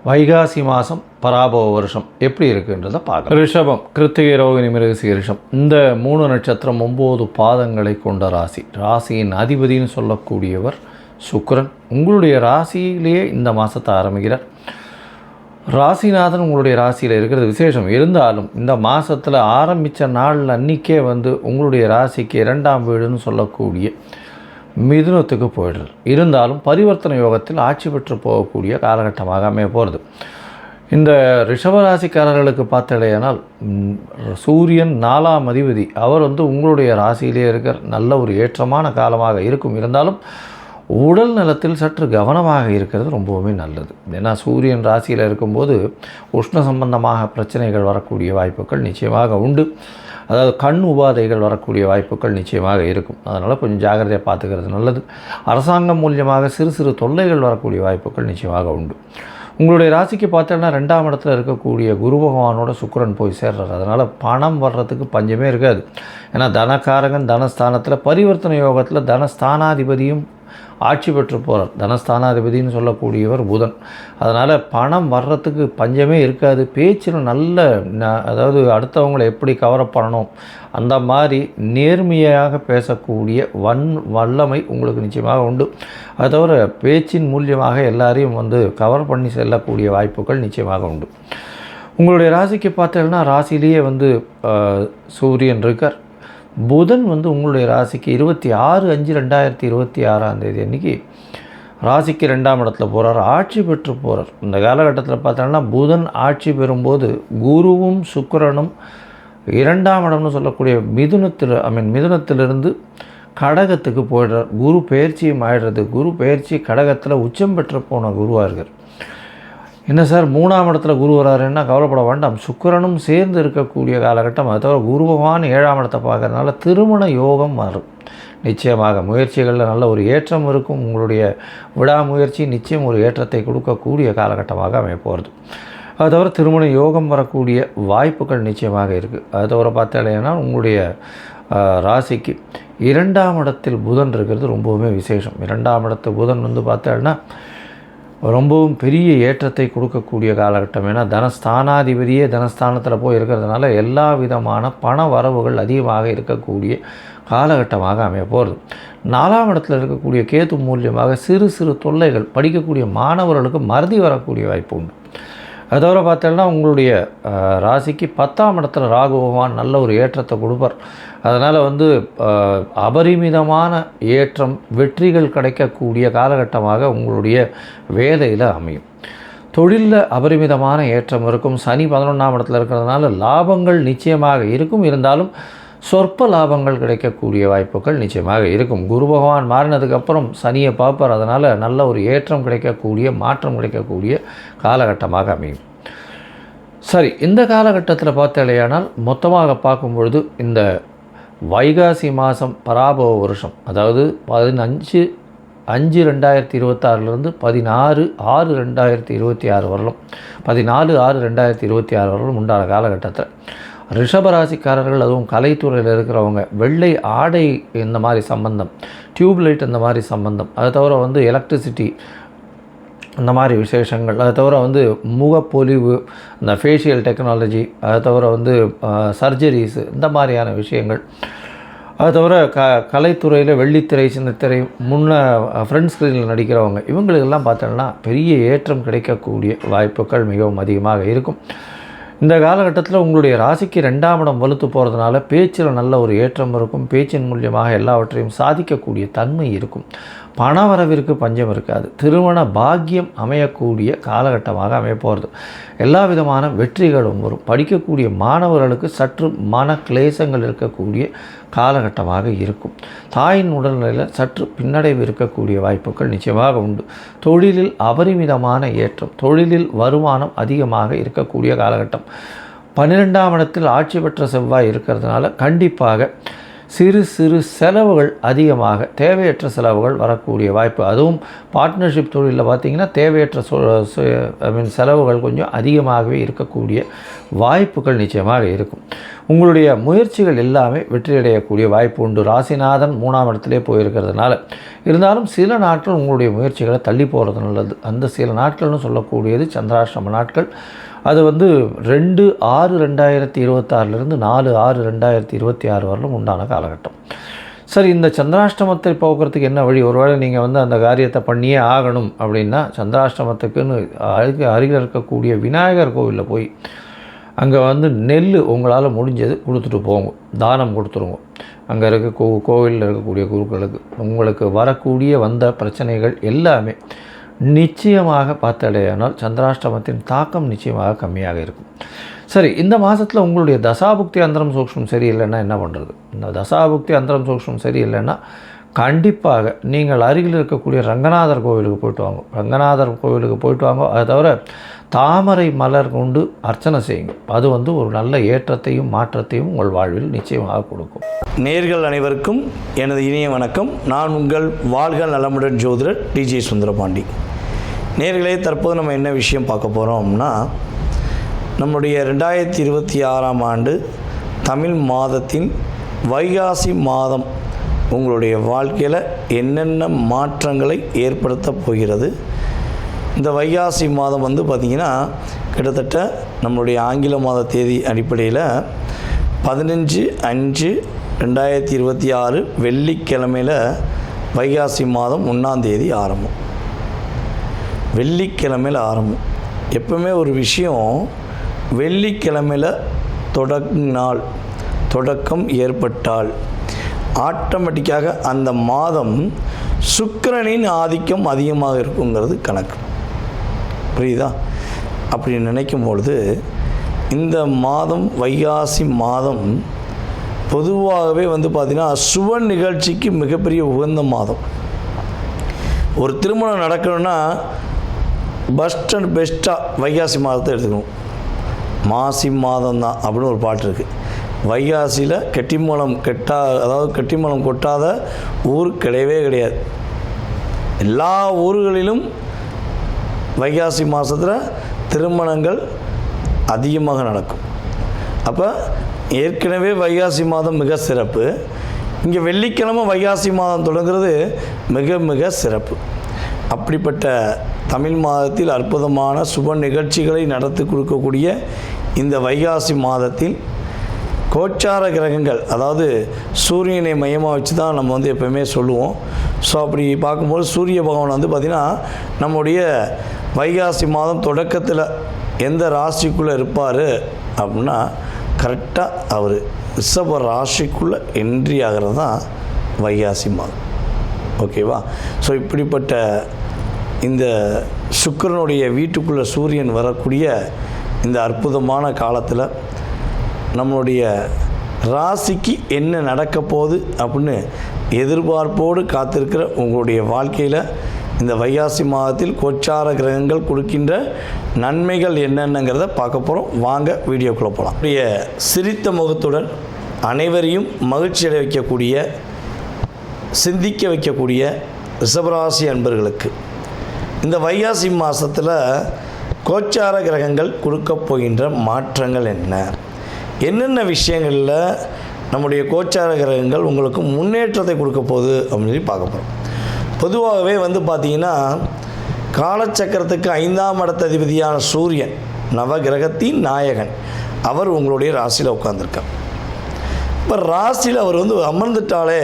வைகாசி மாதம் பராபவ வருஷம் எப்படி இருக்குன்றதை பார்க்கலாம். ரிஷபம், கிருத்திகை, ரோகிணி, மிருகசீரிஷம் இந்த 3 நட்சத்திரம் 9 பாதங்களை கொண்ட ராசி. ராசியின் அதிபதினு சொல்லக்கூடியவர் சுக்கிரன். உங்களுடைய ராசியிலேயே இந்த மாதத்தை ஆரம்பிக்கிறார். ராசிநாதன் உங்களுடைய ராசியில் இருக்கிறது விசேஷம். இருந்தாலும் இந்த மாதத்தில் ஆரம்பித்த நாள் அன்றைக்கே உங்களுடைய ராசிக்கு 2ஆம் வீடுன்னு சொல்லக்கூடிய மிதுனத்துக்கு போயிடுறது. இருந்தாலும் பரிவர்த்தனை யோகத்தில் ஆட்சி பெற்று போகக்கூடிய காலகட்டமாக அமைய போகிறது. இந்த ரிஷபராசிக்காரர்களுக்கு பார்த்தடையானால் சூரியன் 4ஆம் அதிபதி அவர் உங்களுடைய ராசியிலே இருக்கிற நல்ல ஒரு ஏற்றமான காலமாக இருக்கும். இருந்தாலும் உடல் நலத்தில் சற்று கவனமாக இருக்கிறது ரொம்பவுமே நல்லது. ஏன்னா சூரியன் ராசியில் இருக்கும்போது உஷ்ண சம்பந்தமாக பிரச்சனைகள் வரக்கூடிய வாய்ப்புகள் நிச்சயமாக உண்டு. அதாவது கண் உபாதைகள் வரக்கூடிய வாய்ப்புகள் நிச்சயமாக இருக்கும். அதனால் கொஞ்சம் ஜாகிரதையாக பார்த்துக்கிறது நல்லது. அரசாங்கம் மூலியமாக சிறு சிறு தொல்லைகள் வரக்கூடிய வாய்ப்புகள் நிச்சயமாக உண்டு. உங்களுடைய ராசிக்கு பார்த்தோன்னா 2ஆம் இடத்துல இருக்கக்கூடிய குரு பகவானோட சுக்கிரன் போய் சேர்றார். அதனால் பணம் வர்றதுக்கு பஞ்சமே இருக்காது. ஏன்னா தனக்காரகன் தனஸ்தானத்தில் பரிவர்த்தனை யோகத்தில் தனஸ்தானாதிபதியும் ஆட்சி பெற்று போகிறார். தனஸ்தானாதிபதினு சொல்லக்கூடியவர் புதன். அதனால் பணம் வர்றதுக்கு பஞ்சமே இருக்காது. பேச்சில் நல்ல அதாவது அடுத்தவங்களை எப்படி கவரப் பண்ணணும் அந்த மாதிரி நேர்மையாக பேசக்கூடிய வல்லமை உங்களுக்கு நிச்சயமாக உண்டு. அது தவிர பேச்சின் மூலியமாக எல்லாரையும் கவர் பண்ணி செல்லக்கூடிய வாய்ப்புகள் நிச்சயமாக உண்டு. உங்களுடைய ராசிக்கு பார்த்தீங்கன்னா ராசியிலேயே சூரியன் இருக்கார். புதன் உங்களுடைய ராசிக்கு 26/5/2026 அன்றைக்கி ராசிக்கு 2ஆம் இடத்துல போகிறார். ஆட்சி பெற்று போகிறார். இந்த காலகட்டத்தில் பார்த்தோன்னா புதன் ஆட்சி பெறும்போது குருவும் சுக்கிரனும் 2ஆம் இடம்னு சொல்லக்கூடிய மிதுனத்திலிருந்து கடகத்துக்கு போயிடுறார். குரு பெயர்ச்சியும் ஆயிடுறது. குரு பெயர்ச்சி கடகத்தில் உச்சம் பெற்று போன குருவாக இருக்கார். என்ன சார் 3ஆம் இடத்துல குரு வராருன்னா கவலைப்பட வேண்டாம். சுக்கிரனும் சேர்ந்து இருக்கக்கூடிய காலகட்டம். அது தவிர குரு பகவான் 7ஆம் இடத்தை பார்க்கறதுனால திருமண யோகம் வரும். நிச்சயமாக முயற்சிகளில் நல்ல ஒரு ஏற்றம் இருக்கும். உங்களுடைய விடாமுயற்சி நிச்சயம் ஒரு ஏற்றத்தை கொடுக்கக்கூடிய காலகட்டமாக அமைய போகிறது. அது தவிர திருமண யோகம் வரக்கூடிய வாய்ப்புகள் நிச்சயமாக இருக்குது. அது தவிர பார்த்தாலேன்னா உங்களுடைய ராசிக்கு 2ஆம் இடத்தில் புதன் இருக்கிறது ரொம்பவுமே விசேஷம். 2ஆம் இடத்து புதன் பார்த்தாங்கன்னா ரொம்பவும் பெரிய ஏற்றத்தை கொடுக்கக்கூடிய காலகட்டம். ஏன்னா தனஸ்தானாதிபதியே தனஸ்தானத்தில் போய் இருக்கிறதுனால எல்லா விதமான பண வரவுகள் அதிகமாக இருக்கக்கூடிய காலகட்டமாக அமைய போகிறது. 4ஆம் இடத்துல இருக்கக்கூடிய கேது மூலியமாக சிறு சிறு தொல்லைகள் படிக்கக்கூடிய மாணவர்களுக்கு மறதி வரக்கூடிய வாய்ப்பு உண்டு. அது தவிர பார்த்தோன்னா உங்களுடைய ராசிக்கு 10ஆம் இடத்துல ராகு பகவான் நல்ல ஒரு ஏற்றத்தை கொடுப்பார். அதனால் அபரிமிதமான ஏற்றம் வெற்றிகள் கிடைக்கக்கூடிய காலகட்டமாக உங்களுடைய வேலையில் அமையும். தொழிலில் அபரிமிதமான ஏற்றம் இருக்கும். சனி 11ஆம் இடத்துல இருக்கிறதுனால லாபங்கள் நிச்சயமாக இருக்கும். இருந்தாலும் சொற்ப லாபங்கள் கிடைக்கக்கூடிய வாய்ப்புகள் நிச்சயமாக இருக்கும். குரு பகவான் மாறினதுக்கப்புறம் சனியை பார்ப்பார். அதனால் நல்ல ஒரு ஏற்றம் கிடைக்கக்கூடிய மாற்றம் கிடைக்கக்கூடிய காலகட்டமாக அமையும். சரி, இந்த காலகட்டத்தில் பார்த்தாலேயானால் மொத்தமாக பார்க்கும்பொழுது இந்த வைகாசி மாதம் பராபவ வருஷம், அதாவது 15/5/2026 16/6/2026 வரலும் 14/6/2026 வரலும் உண்டான காலகட்டத்தில் ரிஷபராசிக்காரர்கள், அதுவும் கலைத்துறையில் இருக்கிறவங்க, வெள்ளை ஆடை இந்த மாதிரி சம்பந்தம், டியூப்லைட் இந்த மாதிரி சம்பந்தம், அதை தவிர எலக்ட்ரிசிட்டி இந்த மாதிரி விசேஷங்கள், அதை தவிர முகப்பொலிவு, இந்த ஃபேஷியல் டெக்னாலஜி, அதை தவிர சர்ஜரிஸு இந்த மாதிரியான விஷயங்கள், அது தவிர கலைத்துறையில் வெள்ளித்திரை, சின்னத்திரை, ஃப்ரண்ட் ஸ்க்ரீனில் நடிக்கிறவங்க, இவங்களுக்கெல்லாம் பார்த்தோன்னா பெரிய ஏற்றம் கிடைக்கக்கூடிய வாய்ப்புகள் மிகவும் அதிகமாக இருக்கும். இந்த காலகட்டத்தில் உங்களுடைய ராசிக்கு 2ஆம் இடம் வலுத்து போகிறதுனால பேச்சில் நல்ல ஒரு ஏற்றம் இருக்கும். பேச்சின் மூலியமாக எல்லாவற்றையும் சாதிக்கக்கூடிய தன்மை இருக்கும். பணவரவிற்கு பஞ்சம் இருக்காது. திருமண பாக்கியம் அமையக்கூடிய காலகட்டமாக அமைய போகிறது. எல்லா விதமான வெற்றிகளும் வரும். படிக்கக்கூடிய மாணவர்களுக்கு சற்று மன கிளேசங்கள் இருக்கக்கூடிய காலகட்டமாக இருக்கும். தாயின் உடல்நிலையில் சற்று பின்னடைவு இருக்கக்கூடிய வாய்ப்புகள் நிச்சயமாக உண்டு. தொழிலில் அபரிமிதமான ஏற்றம், தொழிலில் வருமானம் அதிகமாக இருக்கக்கூடிய காலகட்டம். 12ஆம் இடத்தில் ஆட்சி பெற்ற செவ்வாய் இருக்கிறதுனால கண்டிப்பாக சிறு சிறு செலவுகள் அதிகமாக, தேவையற்ற செலவுகள் வரக்கூடிய வாய்ப்பு. அதுவும் பார்ட்னர்ஷிப் தொழிலில் பார்த்திங்கன்னா தேவையற்ற செலவுகள் கொஞ்சம் அதிகமாகவே இருக்கக்கூடிய வாய்ப்புகள் நிச்சயமாக இருக்கும். உங்களுடைய முயற்சிகள் எல்லாமே வெற்றியடையக்கூடிய வாய்ப்பு உண்டு. ராசிநாதன் 3ஆம் இடத்திலே போயிருக்கிறதுனால இருந்தாலும் சில நாட்கள் உங்களுடைய முயற்சிகளை தள்ளி போகிறது நல்லது. அந்த சில நாட்கள்னு சொல்லக்கூடியது சந்திராஷ்டம நாட்கள். அது 2/6/2026 4/6/2026 வரலும் உண்டான காலகட்டம். சரி, இந்த சந்திராஷ்டமத்தை போக்குறதுக்கு என்ன வழி? ஒருவேளை நீங்கள் அந்த காரியத்தை பண்ணியே ஆகணும் அப்படின்னா சந்திராஷ்டமத்துக்குன்னு அருகில் இருக்கக்கூடிய விநாயகர் கோவிலில் போய் அங்கே நெல் உங்களால் முடிஞ்சது கொடுத்துட்டு போங்க, தானம் கொடுத்துருங்க. அங்கே இருக்க கோவிலில் இருக்கக்கூடிய குருக்களுக்கு உங்களுக்கு வரக்கூடிய வந்த பிரச்சனைகள் எல்லாமே நிச்சயமாக பார்த்தடையானால் சந்திராஷ்டமத்தின் தாக்கம் நிச்சயமாக கம்மியாக இருக்கும். சரி, இந்த மாதத்தில் உங்களுடைய தசாபுக்தி அந்தரம் சூக்ஷ்மம் சரியில்லைன்னா என்ன பண்ணுறது? இந்த தசாபுக்தி அந்தரம் சூக்ஷ்மம் சரியில்லைன்னா கண்டிப்பாக நீங்கள் அருகில் இருக்கக்கூடிய ரங்கநாதர் கோவிலுக்கு போய்ட்டு வாங்க. ரங்கநாதர் கோவிலுக்கு போய்ட்டு வாங்க. அதை தவிர தாமரை மலர் கொண்டு அர்ச்சனை செய்யுங்க. அது ஒரு நல்ல ஏற்றத்தையும் மாற்றத்தையும் உங்கள் வாழ்வில் நிச்சயமாக கொடுக்கும். நேயர்கள் அனைவருக்கும் எனது இனிய வணக்கம். நான் உங்கள் வாழ்க நலமுடன் ஜோதிடர் டிஜே சுந்தரபாண்டி. நேயர்களே, தற்போது நம்ம என்ன விஷயம் பார்க்க போகிறோம்னா, நம்முடைய 2026ஆம் ஆண்டு தமிழ் மாதத்தின் வைகாசி மாதம் உங்களுடைய வாழ்க்கையில் என்னென்ன மாற்றங்களை ஏற்படுத்த போகிறது. இந்த வைகாசி மாதம் பார்த்திங்கன்னா கிட்டத்தட்ட நம்மளுடைய ஆங்கில மாத தேதி அடிப்படையில் 15/5/2026 வெள்ளிக்கிழமையில் வைகாசி மாதம் 1ஆம் தேதி ஆரம்பம். வெள்ளிக்கிழமையில் ஆரம்பம். எப்பவுமே ஒரு விஷயம் வெள்ளிக்கிழமையில் தொடக்கம் ஏற்பட்டால் ஆட்டோமேட்டிக்காக அந்த மாதம் சுக்கிரனின் ஆதிக்கம் அதிகமாக இருக்குங்கிறது கணக்கு. புரியுதா? அப்படி நினைக்கும் பொழுது இந்த மாதம் வைகாசி மாதம் பொதுவாகவே பார்த்திங்கன்னா சுப நிகழ்ச்சிக்கு மிகப்பெரிய உகந்த மாதம். ஒரு திருமணம் நடக்கணும்னா பெஸ்ட் அண்ட் பெஸ்ட்டாக வைகாசி மாதத்தை எடுத்துக்கணும். மாசி மாதம் தான் அப்படின்னு ஒரு பாட்டு இருக்குது. வைகாசியில் கெட்டிமலம் கொட்டாத ஊர் கிடையவே கிடையாது. எல்லா ஊர்களிலும் வைகாசி மாதத்தில் திருமணங்கள் அதிகமாக நடக்கும். அப்போ ஏற்கனவே வைகாசி மாதம் மிக சிறப்பு. இங்கே வெள்ளிக்கிழமை வைகாசி மாதம் தொடங்குறது மிக மிக சிறப்பு. அப்படிப்பட்ட தமிழ் மாதத்தில் அற்புதமான சுப நிகழ்ச்சிகளை நடத்தி கொடுக்கக்கூடிய இந்த வைகாசி மாதத்தில் கோச்சார கிரகங்கள், அதாவது சூரியனை மையமாக வச்சு தான் நம்ம எப்போயுமே சொல்லுவோம். ஸோ அப்படி பார்க்கும்போது சூரிய பகவான் பார்த்திங்கன்னா நம்முடைய வைகாசி மாதம் தொடக்கத்தில் எந்த ராசிக்குள்ளே இருப்பார் அப்படின்னா கரெக்டாக அவர் ரிஷப ராசிக்குள்ளே என்ட்ரி ஆகிறது தான் வைகாசி மாதம். ஓகேவா? ஸோ இப்படிப்பட்ட இந்த சுக்கிரனுடைய வீட்டுக்குள்ளே சூரியன் வரக்கூடிய இந்த அற்புதமான காலத்தில் நம்மளுடைய ராசிக்கு என்ன நடக்க போகுது அப்படின்னு எதிர்பார்ப்போடு காத்திருக்கிற உங்களுடைய வாழ்க்கையில் இந்த வைகாசி மாதத்தில் கோச்சார கிரகங்கள் கொடுக்கின்ற நன்மைகள் என்னென்னங்கிறத பார்க்க போகிறோம். வாங்க வீடியோக்குள்ளே போகலாம். சிரித்த முகத்துடன் அனைவரையும் மகிழ்ச்சி அடைய வைக்கக்கூடிய, சிந்திக்க வைக்கக்கூடிய ரிஷபராசி அன்பர்களுக்கு இந்த வைகாசி மாதத்தில் கோச்சார கிரகங்கள் கொடுக்க போகின்ற மாற்றங்கள் என்னென்ன விஷயங்களில் நம்முடைய கோச்சார கிரகங்கள் உங்களுக்கு முன்னேற்றத்தை கொடுக்க போகுது அப்படின்னு சொல்லி பார்க்க போகிறோம். பொதுவாகவே பார்த்திங்கன்னா காலச்சக்கரத்துக்கு 5ஆம் இடத்த அதிபதியான சூரியன் நவகிரகத்தின் நாயகன் அவர் உங்களுடைய ராசியில் உட்கார்ந்துருக்கார். இப்போ ராசியில் அவர் அமர்ந்துட்டாலே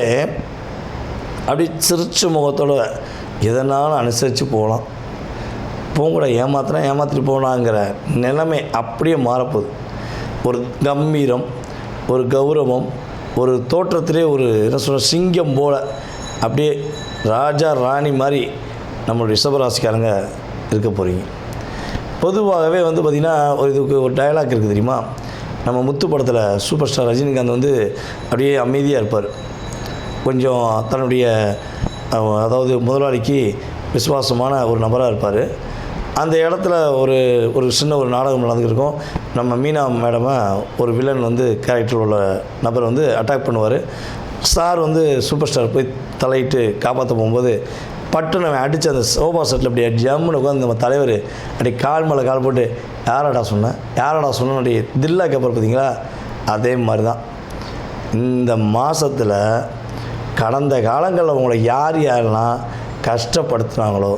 அப்படி சிரிச்ச முகத்தோடு எதனாலும் அனுசரித்து போகலாம், போங்கூட ஏமாத்திட்டு போகலாங்கிற நிலைமை அப்படியே மாறப்போகுது. ஒரு கம்பீரம், ஒரு கௌரவம், ஒரு தோற்றத்திலே ஒரு சிங்கம் போல் அப்படியே ராஜா ராணி மாதிரி நம்மளுடைய ரிஷபராசிக்காரங்க இருக்க போகிறீங்க. பொதுவாகவே பார்த்திங்கன்னா இதுக்கு ஒரு டயலாக் இருக்குது தெரியுமா? நம்ம முத்து படத்தில் சூப்பர் ஸ்டார் ரஜினிகாந்த் அப்படியே அமைதியாக இருப்பார். கொஞ்சம் தன்னுடைய அதாவது முதலாளிக்கு விசுவாசமான ஒரு நபராக இருப்பார். அந்த இடத்துல ஒரு சின்ன ஒரு நாடகம் நடந்துக்கிருக்கோம். நம்ம மீனா மேடமை ஒரு வில்லன் கேரக்டர் உள்ள நபர் அட்டாக் பண்ணுவார். ஸ்டார் சூப்பர் ஸ்டார் போய் தலையிட்டு காப்பாற்ற போகும்போது பட்டு நம்ம அடித்து அந்த சோஃபா செட்டில் அப்படியே ஜம்முன்னு உட்காந்து நம்ம தலைவர் அப்படி கால் மேலே கால் போட்டு யாராடா சொன்னேன் அப்படி தில்லா கேப்பார் பார்த்தீங்களா? அதே மாதிரி தான் இந்த மாதத்தில் கடந்த காலங்களில் உங்களை யார் யாரெல்லாம் கஷ்டப்படுத்துனாங்களோ,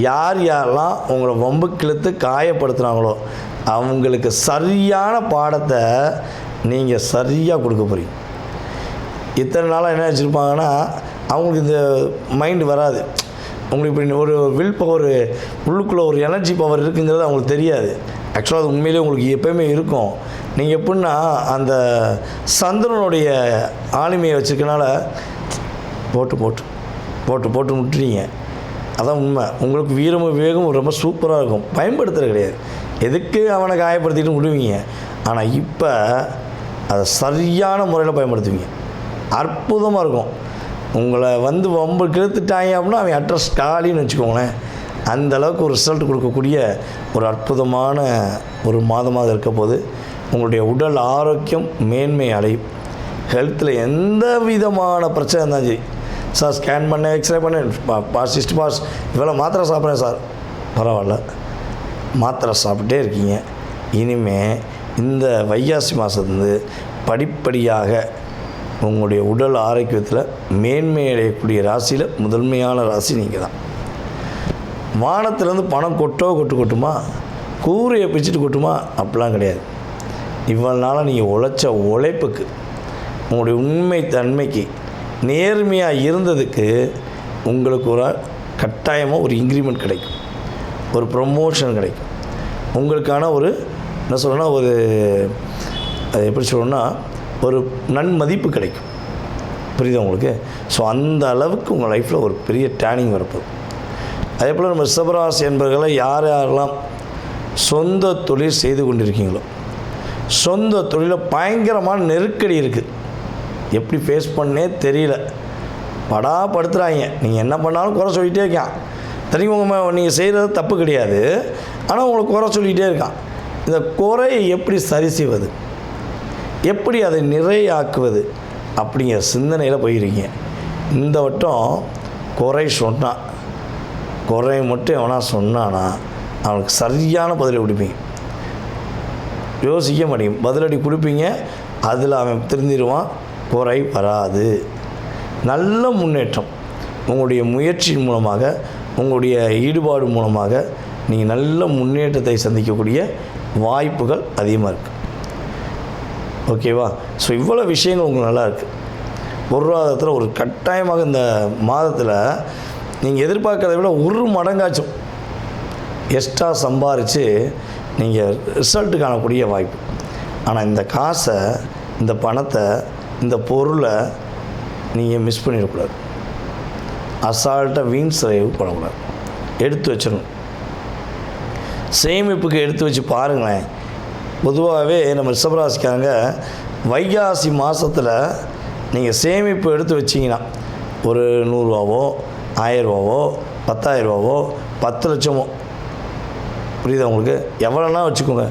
யார் யாரெல்லாம் உங்களை வம்புக்கு இழுத்து காயப்படுத்துனாங்களோ அவங்களுக்கு சரியான பாடத்தை நீங்கள் சரியாக கொடுக்க போகிறீங்க. இத்தனை நாளாக என்ன வச்சுருப்பாங்கன்னா அவங்களுக்கு இந்த மைண்டு வராது. உங்களுக்கு இப்படி ஒரு வில் பவர் உள்ளுக்குள்ளே ஒரு எனர்ஜி பவர் இருக்குங்கிறது அவங்களுக்கு தெரியாது. ஆக்சுவலாக அது உண்மையிலே உங்களுக்கு எப்போயுமே இருக்கும். நீங்கள் எப்படின்னா அந்த சந்திரனுடைய ஆளுமையை வச்சுருக்கனால போட்டு போட்டு போட்டு போட்டு முட்டுறீங்க. அதான் உண்மை. உங்களுக்கு வீரமும் விவேகம் ரொம்ப சூப்பராக இருக்கும். பயன்படுத்துறது கிடையாது. எதுக்கு அவனை காயப்படுத்திட்டு விடுவீங்க. ஆனால் இப்போ அதை சரியான முறையில் பயன்படுத்துவீங்க. அற்புதமாக இருக்கும். உங்களை வந்து வம்பு கிழத்துட்டாங்க அப்படின்னா அவன் அட்ரஸ் காலின்னு வச்சுக்கோங்களேன். அந்தளவுக்கு ஒரு ரிசல்ட் கொடுக்கக்கூடிய ஒரு அற்புதமான ஒரு மாதமாக இருக்க போது உங்களுடைய உடல் ஆரோக்கியம் மேன்மை அடையும். ஹெல்த்தில் எந்த விதமான பிரச்சனை இருந்தாலும் சரி, சார் ஸ்கேன் பண்ணேன், எக்ஸ்ரே பண்ணேன், பாஸ் இவ்வளோ மாத்திரை சாப்பிட்றேன் சார், பரவாயில்ல, மாத்திரை சாப்பிட்டே இருக்கீங்க. இனிமேல் இந்த வைகாசி மாதத்துலேருந்து படிப்படியாக உங்களுடைய உடல் ஆரோக்கியத்தில் மேன்மை அடையக்கூடிய ராசியில் முதன்மையான ராசி நீங்கள் தான். வானத்துலேருந்து பணம் கொட்டுமா, கூரையை பிச்சுட்டு கொட்டுமா, அப்படிலாம் கிடையாது. இவ்வளோ நாளாக நீங்கள் உழைச்ச உழைப்புக்கு, உங்களுடைய உண்மை தன்மைக்கு, நேர்மையாக இருந்ததுக்கு உங்களுக்கு ஒரு கட்டாயமாக ஒரு இன்க்ரிமெண்ட் கிடைக்கும், ஒரு ப்ரமோஷன் கிடைக்கும். உங்களுக்கான ஒரு என்ன சொல்லணும்னா ஒரு அது எப்படி சொல்லணும்னா ஒரு நன்மதிப்பு கிடைக்கும். புரியுதா உங்களுக்கு? ஸோ அந்த அளவுக்கு உங்கள் லைஃப்பில் ஒரு பெரிய டேர்னிங் வரப்போகுது. அதே போல் நம்ம ரிஷபராசி என்பவர்களை யார் யாரெல்லாம் சொந்த தொழில் செய்து கொண்டிருக்கீங்களோ, சொந்த தொழிலில் பயங்கரமான நெருக்கடி இருக்குது, எப்படி ஃபேஸ் பண்ணே தெரியல, படாப்படுத்துகிறாங்க. நீங்கள் என்ன பண்ணாலும் குறை சொல்லிகிட்டே இருக்கான். தெரியுமா, நீங்கள் செய்கிறது தப்பு கிடையாது, ஆனால் உங்களை குறை சொல்லிகிட்டே இருக்கான். இந்த குறையை எப்படி சரி செய்வது, எப்படி அதை நிறையாக்குவது அப்படிங்கிற சிந்தனையில் போயிருக்கீங்க. இந்த வட்டம் குறை சொன்னான், குறை மட்டும் எவனா சொன்னானா அவனுக்கு சரியான பதிலை கொடுப்பீங்க. யோசிக்க மாட்டீங்க, பதிலடி கொடுப்பீங்க. அதில் அவன் திருந்திடுவான், குறை வராது. நல்ல முன்னேற்றம் உங்களுடைய முயற்சியின் மூலமாக, உங்களுடைய ஈடுபாடு மூலமாக நீங்கள் நல்ல முன்னேற்றத்தை சந்திக்கக்கூடிய வாய்ப்புகள் அதிகமாக இருக்குது. ஓகேவா? ஸோ இவ்வளோ விஷயங்கள் உங்களுக்கு நல்லா இருக்குது. பொருளாதாரத்தில் ஒரு கட்டாயமாக இந்த மாதத்தில் நீங்கள் எதிர்பார்க்கறத விட ஒரு மடங்காச்சும் எக்ஸ்ட்ரா சம்பாரித்து நீங்கள் ரிசல்ட்டு காணக்கூடிய வாய்ப்பு. ஆனால் இந்த காசை, இந்த பணத்தை, இந்த பொருளை நீங்கள் மிஸ் பண்ணிடக்கூடாது. அசால்ட்டாக வீண் செலவு பண்ணக்கூடாது. எடுத்து வச்சிடணும். சேமிப்புக்கு எடுத்து வச்சு பாருங்களேன். பொதுவாகவே நம்ம ரிஷபராசிக்காரங்க வைகாசி மாதத்தில் நீங்கள் சேமிப்பு எடுத்து வச்சிங்கன்னா ஒரு 100 ரூபாவோ 1000 ரூபாவோ 10,000 ரூபாவோ 10 லட்சமோ, புரியுதா உங்களுக்கு, எவ்வளோனா வச்சுக்கோங்க.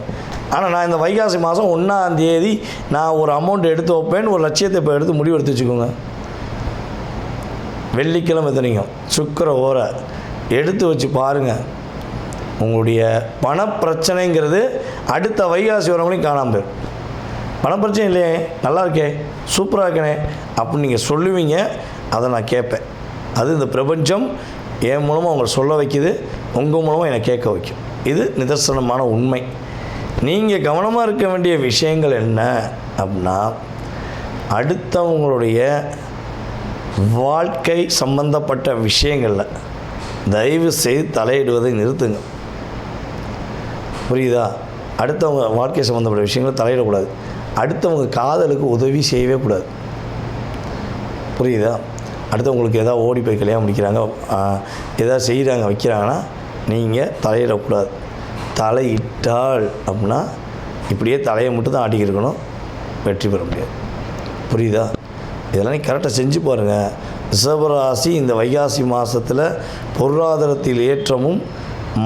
ஆனால் நான் இந்த வைகாசி மாதம் 1ஆம் தேதி நான் ஒரு அமௌண்ட் எடுத்து வைப்பேன்னு ஒரு லட்சியத்தை இப்போ எடுத்து முடிவு எடுத்து வச்சுக்கோங்க. வெள்ளிக்கிழமை எத்தனைக்கும் சுக்கிர ஓரை எடுத்து வச்சு பாருங்கள். உங்களுடைய பணப்பிரச்சனைங்கிறது அடுத்த வைகாசி வரவங்களையும் காணாமல் போயிடும். பணப்பிரச்சனை இல்லையே, நல்லா இருக்கே, சூப்பராக இருக்கனே அப்படின்னு நீங்கள் சொல்லுவீங்க. அதை நான் கேட்பேன். அது இந்த பிரபஞ்சம் என் மூலமாக உங்களை சொல்ல வைக்குது, உங்கள் மூலமாக என்னை கேட்க வைக்கும். இது நிதர்சனமான உண்மை. நீங்கள் கவனமாக இருக்க வேண்டிய விஷயங்கள் என்ன அப்படின்னா, அடுத்தவங்களுடைய வாழ்க்கை சம்பந்தப்பட்ட விஷயங்களில் தயவு செய்து தலையிடுவதை நிறுத்துங்க. புரியுதா? அடுத்தவங்க வாழ்க்கை சம்மந்தப்பட்ட விஷயங்களை தலையிடக்கூடாது. அடுத்தவங்க காதலுக்கு உதவி செய்யவே கூடாது. புரியுதா? அடுத்தவங்களுக்கு எதாவது ஓடி போய் கல்யாணம் முடிக்கிறாங்க, எதாவது செய்கிறாங்க, வைக்கிறாங்கன்னா நீங்கள் தலையிடக்கூடாது. தலையிட்டால் அப்படின்னா இப்படியே தலையை மட்டும் தான் ஆட்டிக்கிருக்கணும், வெற்றி பெற முடியாது. புரியுதா? இதெல்லாம் நீ கரெக்டாக செஞ்சு பாருங்கள். ரிஷபராசி இந்த வைகாசி மாதத்தில் பொருளாதாரத்தில் ஏற்றமும்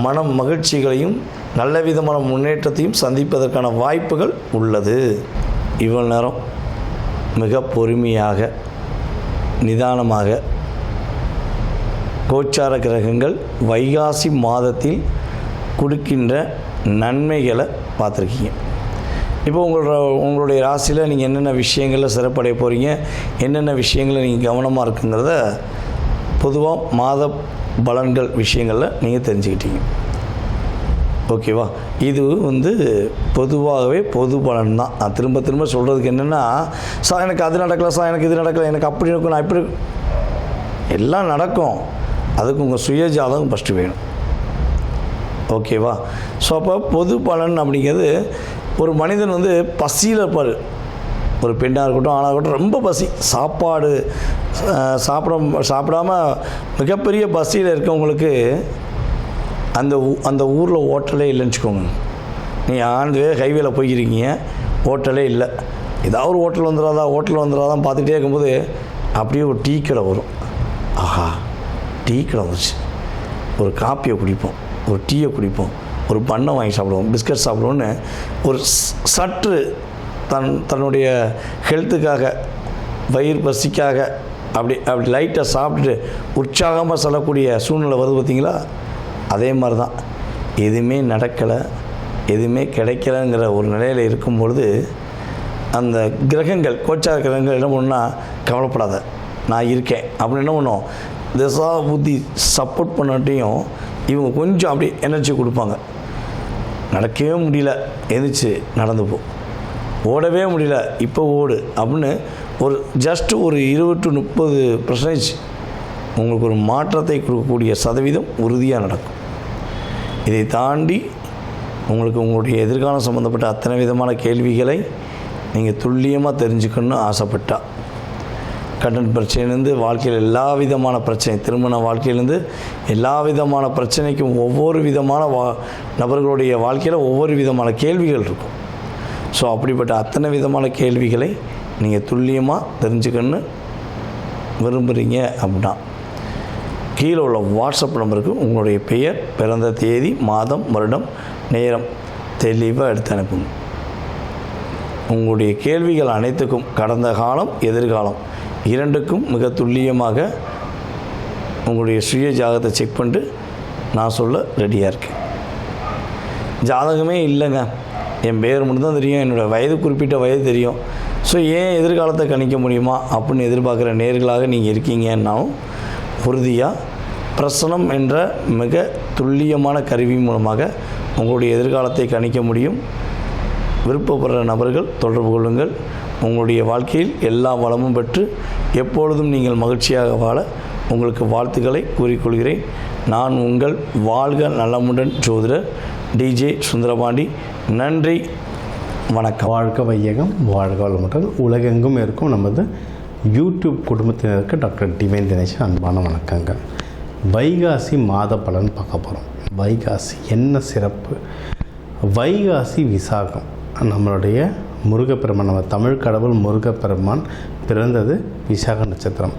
மன மகிழ்ச்சிகளையும் நல்ல விதமான முன்னேற்றத்தையும் சந்திப்பதற்கான வாய்ப்புகள் உள்ளது. இவ்வளவு நேரம் மிக பொறுமையாக நிதானமாக கோச்சார கிரகங்கள் வைகாசி மாதத்தில் கொடுக்கின்ற நன்மைகளை பார்த்துருக்கீங்க. இப்போ உங்களுடைய ராசியில் நீங்கள் என்னென்ன விஷயங்களில் சிறப்படைய போகிறீங்க, என்னென்ன விஷயங்களில் நீங்கள் கவனமாக இருக்குங்கிறத பொதுவாக மாத பலன்கள் விஷயங்களில் நீங்கள் தெரிஞ்சுக்கிட்டீங்க. ஓகேவா? இது பொதுவாகவே பொது பலன் தான். நான் திரும்ப திரும்ப சொல்கிறதுக்கு என்னென்னா, சார் எனக்கு அது நடக்கலை, சார் எனக்கு இது நடக்கலை, எனக்கு அப்படி இருக்கும், நான் இப்படி எல்லாம் நடக்கும். அதுக்கு உங்கள் சுய ஜாதகம் ஃபஸ்ட்டு வேணும். ஓகேவா? ஸோ அப்போ பொது பலன் அப்படிங்கிறது, ஒரு மனிதன் பசியில் இருப்பார். ஒரு பெண்ணாக இருக்கட்டும், ஆணாக இருக்கட்டும், ரொம்ப பசி, சாப்பாடு சாப்பிடாம மிகப்பெரிய பசியில் இருக்கவங்களுக்கு அந்த ஊரில் ஹோட்டலே இல்லைன்னு வச்சுக்கோங்க. நீங்கள் ஆனதுவே ஹைவேல போய்க்கிறீங்க, ஹோட்டலே இல்லை. ஏதாவது ஒரு ஹோட்டல் வந்துடாதான் பார்த்துட்டே இருக்கும்போது அப்படியே ஒரு டீ கடை வரும். ஆஹா, டீ கடை வந்துச்சு, ஒரு காப்பியை குடிப்போம், ஒரு டீயை குடிப்போம், ஒரு பண்ணை வாங்கி சாப்பிடுவோம், பிஸ்கட் சாப்பிடுவோன்னு ஒரு சற்று தன்னுடைய ஹெல்த்துக்காக, வயிறு பசிக்காக அப்படி லைட்டாக சாப்பிட்டுட்டு உற்சாகமாக செல்லக்கூடிய சூழ்நிலை வருது பார்த்திங்களா? அதே மாதிரி தான். எதுவுமே நடக்கலை, எதுவுமே கிடைக்கலைங்கிற ஒரு நிலையில் இருக்கும்பொழுது அந்த கிரகங்கள், கோச்சார கிரகங்கள் என்ன பண்ணுன்னா, கவலைப்படாத நான் இருக்கேன் அப்படின்னு என்ன பண்ணும், திசா புத்தி சப்போர்ட் பண்ணாட்டையும் இவங்க கொஞ்சம் அப்படி எனர்ஜி கொடுப்பாங்க. நடக்கவே முடியல, எந்திரிச்சு நடந்து போ, ஓடவே முடியல, இப்போ ஓடு அப்படின்னு ஒரு 20 to 30% உங்களுக்கு ஒரு மாற்றத்தை கொடுக்கக்கூடிய சதவீதம் உறுதியாக நடக்கும். இதை தாண்டி உங்களுடைய எதிர்காலம் சம்மந்தப்பட்ட அத்தனை விதமான கேள்விகளை நீங்கள் துல்லியமாக தெரிஞ்சுக்கணும்னு ஆசைப்பட்டா, கடன் பிரச்சனையிலேருந்து வாழ்க்கையில் எல்லா விதமான பிரச்சனை, திருமண வாழ்க்கையிலேருந்து எல்லா விதமான பிரச்சனைக்கும் ஒவ்வொரு விதமான நபர்களுடைய வாழ்க்கையில் ஒவ்வொரு விதமான கேள்விகள் இருக்கும். ஸோ அப்படிப்பட்ட அத்தனை விதமான கேள்விகளை நீங்கள் துல்லியமாக தெரிஞ்சுக்கணுன்னு விரும்புகிறீங்க அப்படின்னா, கீழே உள்ள வாட்ஸ்அப் நம்பருக்கு உங்களுடைய பெயர், பிறந்த தேதி, மாதம், வருடம், நேரம் தெளிவாக எடுத்து அனுப்புங்க. உங்களுடைய கேள்விகள் அனைத்துக்கும் கடந்த காலம், எதிர்காலம் இரண்டுக்கும் மிக துல்லியமாக உங்களுடைய சுய ஜாதகத்தை செக் பண்ணிட்டு நான் சொல்ல ரெடியாக இருக்கேன். ஜாதகமே இல்லைங்க, என் பேர் மட்டும்தான் தெரியும், என்னோடய வயது, குறிப்பிட்ட வயது தெரியும், ஸோ ஏன் எதிர்காலத்தை கணிக்க முடியுமா அப்படின்னு எதிர்பார்க்குற நேர்களாக நீங்கள் இருக்கீங்கன்னாலும், உறுதியாக பிரசனம் என்ற மிக துல்லியமான கருவி மூலமாக உங்களுடைய எதிர்காலத்தை கணிக்க முடியும். விருப்பப்படுற நபர்கள் தொடர்பு கொள்ளுங்கள். உங்களுடைய வாழ்க்கையில் எல்லா வளமும் பெற்று எப்பொழுதும் நீங்கள் மகிழ்ச்சியாக வாழ உங்களுக்கு வாழ்த்துக்களை கூறிக்கொள்கிறேன். நான் உங்கள் வாழ்க நலமுடன் ஜோதிடர் டிஜே சுந்தரபாண்டி. நன்றி, வணக்கம். வாழ்க வையகம், வாழ்க வளமுடன். உலகெங்கும் இருக்கும் நமது யூடியூப் குடும்பத்தினருக்கு டாக்டர் டிவைன் தினேஷ் அன்பான வணக்கங்கள். வைகாசி மாத பலன் பார்க்க போகிறோம். வைகாசி என்ன சிறப்பு? வைகாசி விசாகம், நம்மளுடைய முருகப்பெருமான், நம்ம தமிழ் கடவுள் முருகப்பெருமான் பிறந்தது விசாக நட்சத்திரம்.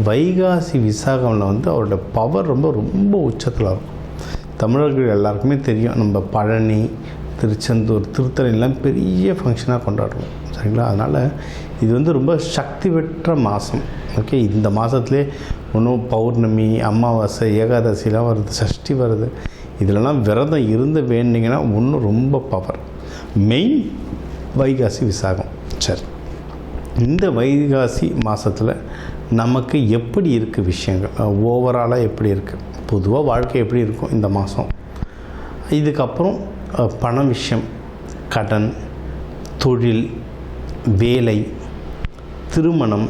வைகாசி விசாகமில் அவரோட பவர் ரொம்ப உச்சத்தில் இருக்கும். தமிழர்கள் எல்லாருக்குமே தெரியும், நம்ம பழனி, திருச்செந்தூர், திருத்தணிலாம் பெரிய ஃபங்க்ஷனாக கொண்டாடுவோம், சரிங்களா? அதனால் இது ரொம்ப சக்தி பெற்ற மாதம். ஓகே, இந்த மாதத்துலேயே ஒன்றும் பௌர்ணமி, அமாவாசை, ஏகாதசிலாம் வருது, சஷ்டி வருது. இதிலலாம் விரதம் இருந்து வேண்டிங்கன்னா ஒன்றும் ரொம்ப பவர். மெயின் வைகாசி விசாகம். சரி, இந்த வைகாசி மாதத்தில் நமக்கு எப்படி இருக்குது விஷயங்கள், ஓவராலாக எப்படி இருக்குது, பொதுவாக வாழ்க்கை எப்படி இருக்கும் இந்த மாதம், இதுக்கப்புறம் பண விஷயம், கடன், தொழில், வேலை, திருமணம்,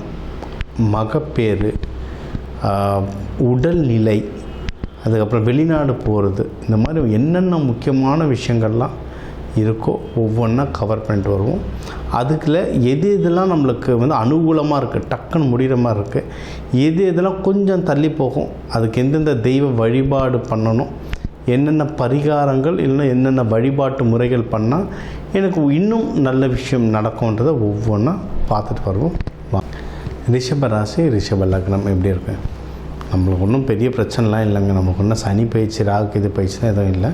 மகப்பேறு, உடல்நிலை, அதுக்கப்புறம் வெளிநாடு போகிறது, இந்த மாதிரி என்னென்ன முக்கியமான விஷயங்கள்லாம் இருக்கோ ஒவ்வொன்றா கவர் பண்ணிட்டு வருவோம். அதுக்குள்ள எது எதெல்லாம் நம்மளுக்கு அனுகூலமாக இருக்குது, டக்குன்னு முடிகிற மாதிரி இருக்குது, எது எதெல்லாம் கொஞ்சம் தள்ளி போகும், அதுக்கு எந்தெந்த தெய்வ வழிபாடு பண்ணணும், என்னென்ன பரிகாரங்கள் இல்லைன்னா என்னென்ன வழிபாட்டு முறைகள் பண்ணால் எனக்கு இன்னும் நல்ல விஷயம் நடக்கும்ன்றதை ஒவ்வொன்றா பார்த்துட்டு வருவோம். ரிஷப ராசி, ரிஷப லக்னம் எப்படி இருக்கு? நம்மளுக்கு ஒன்றும் பெரிய பிரச்சனைலாம் இல்லைங்க. நமக்கு ஒன்றும் சனி பயிற்சி, ராகு இது பயிற்சினா எதுவும் இல்லை.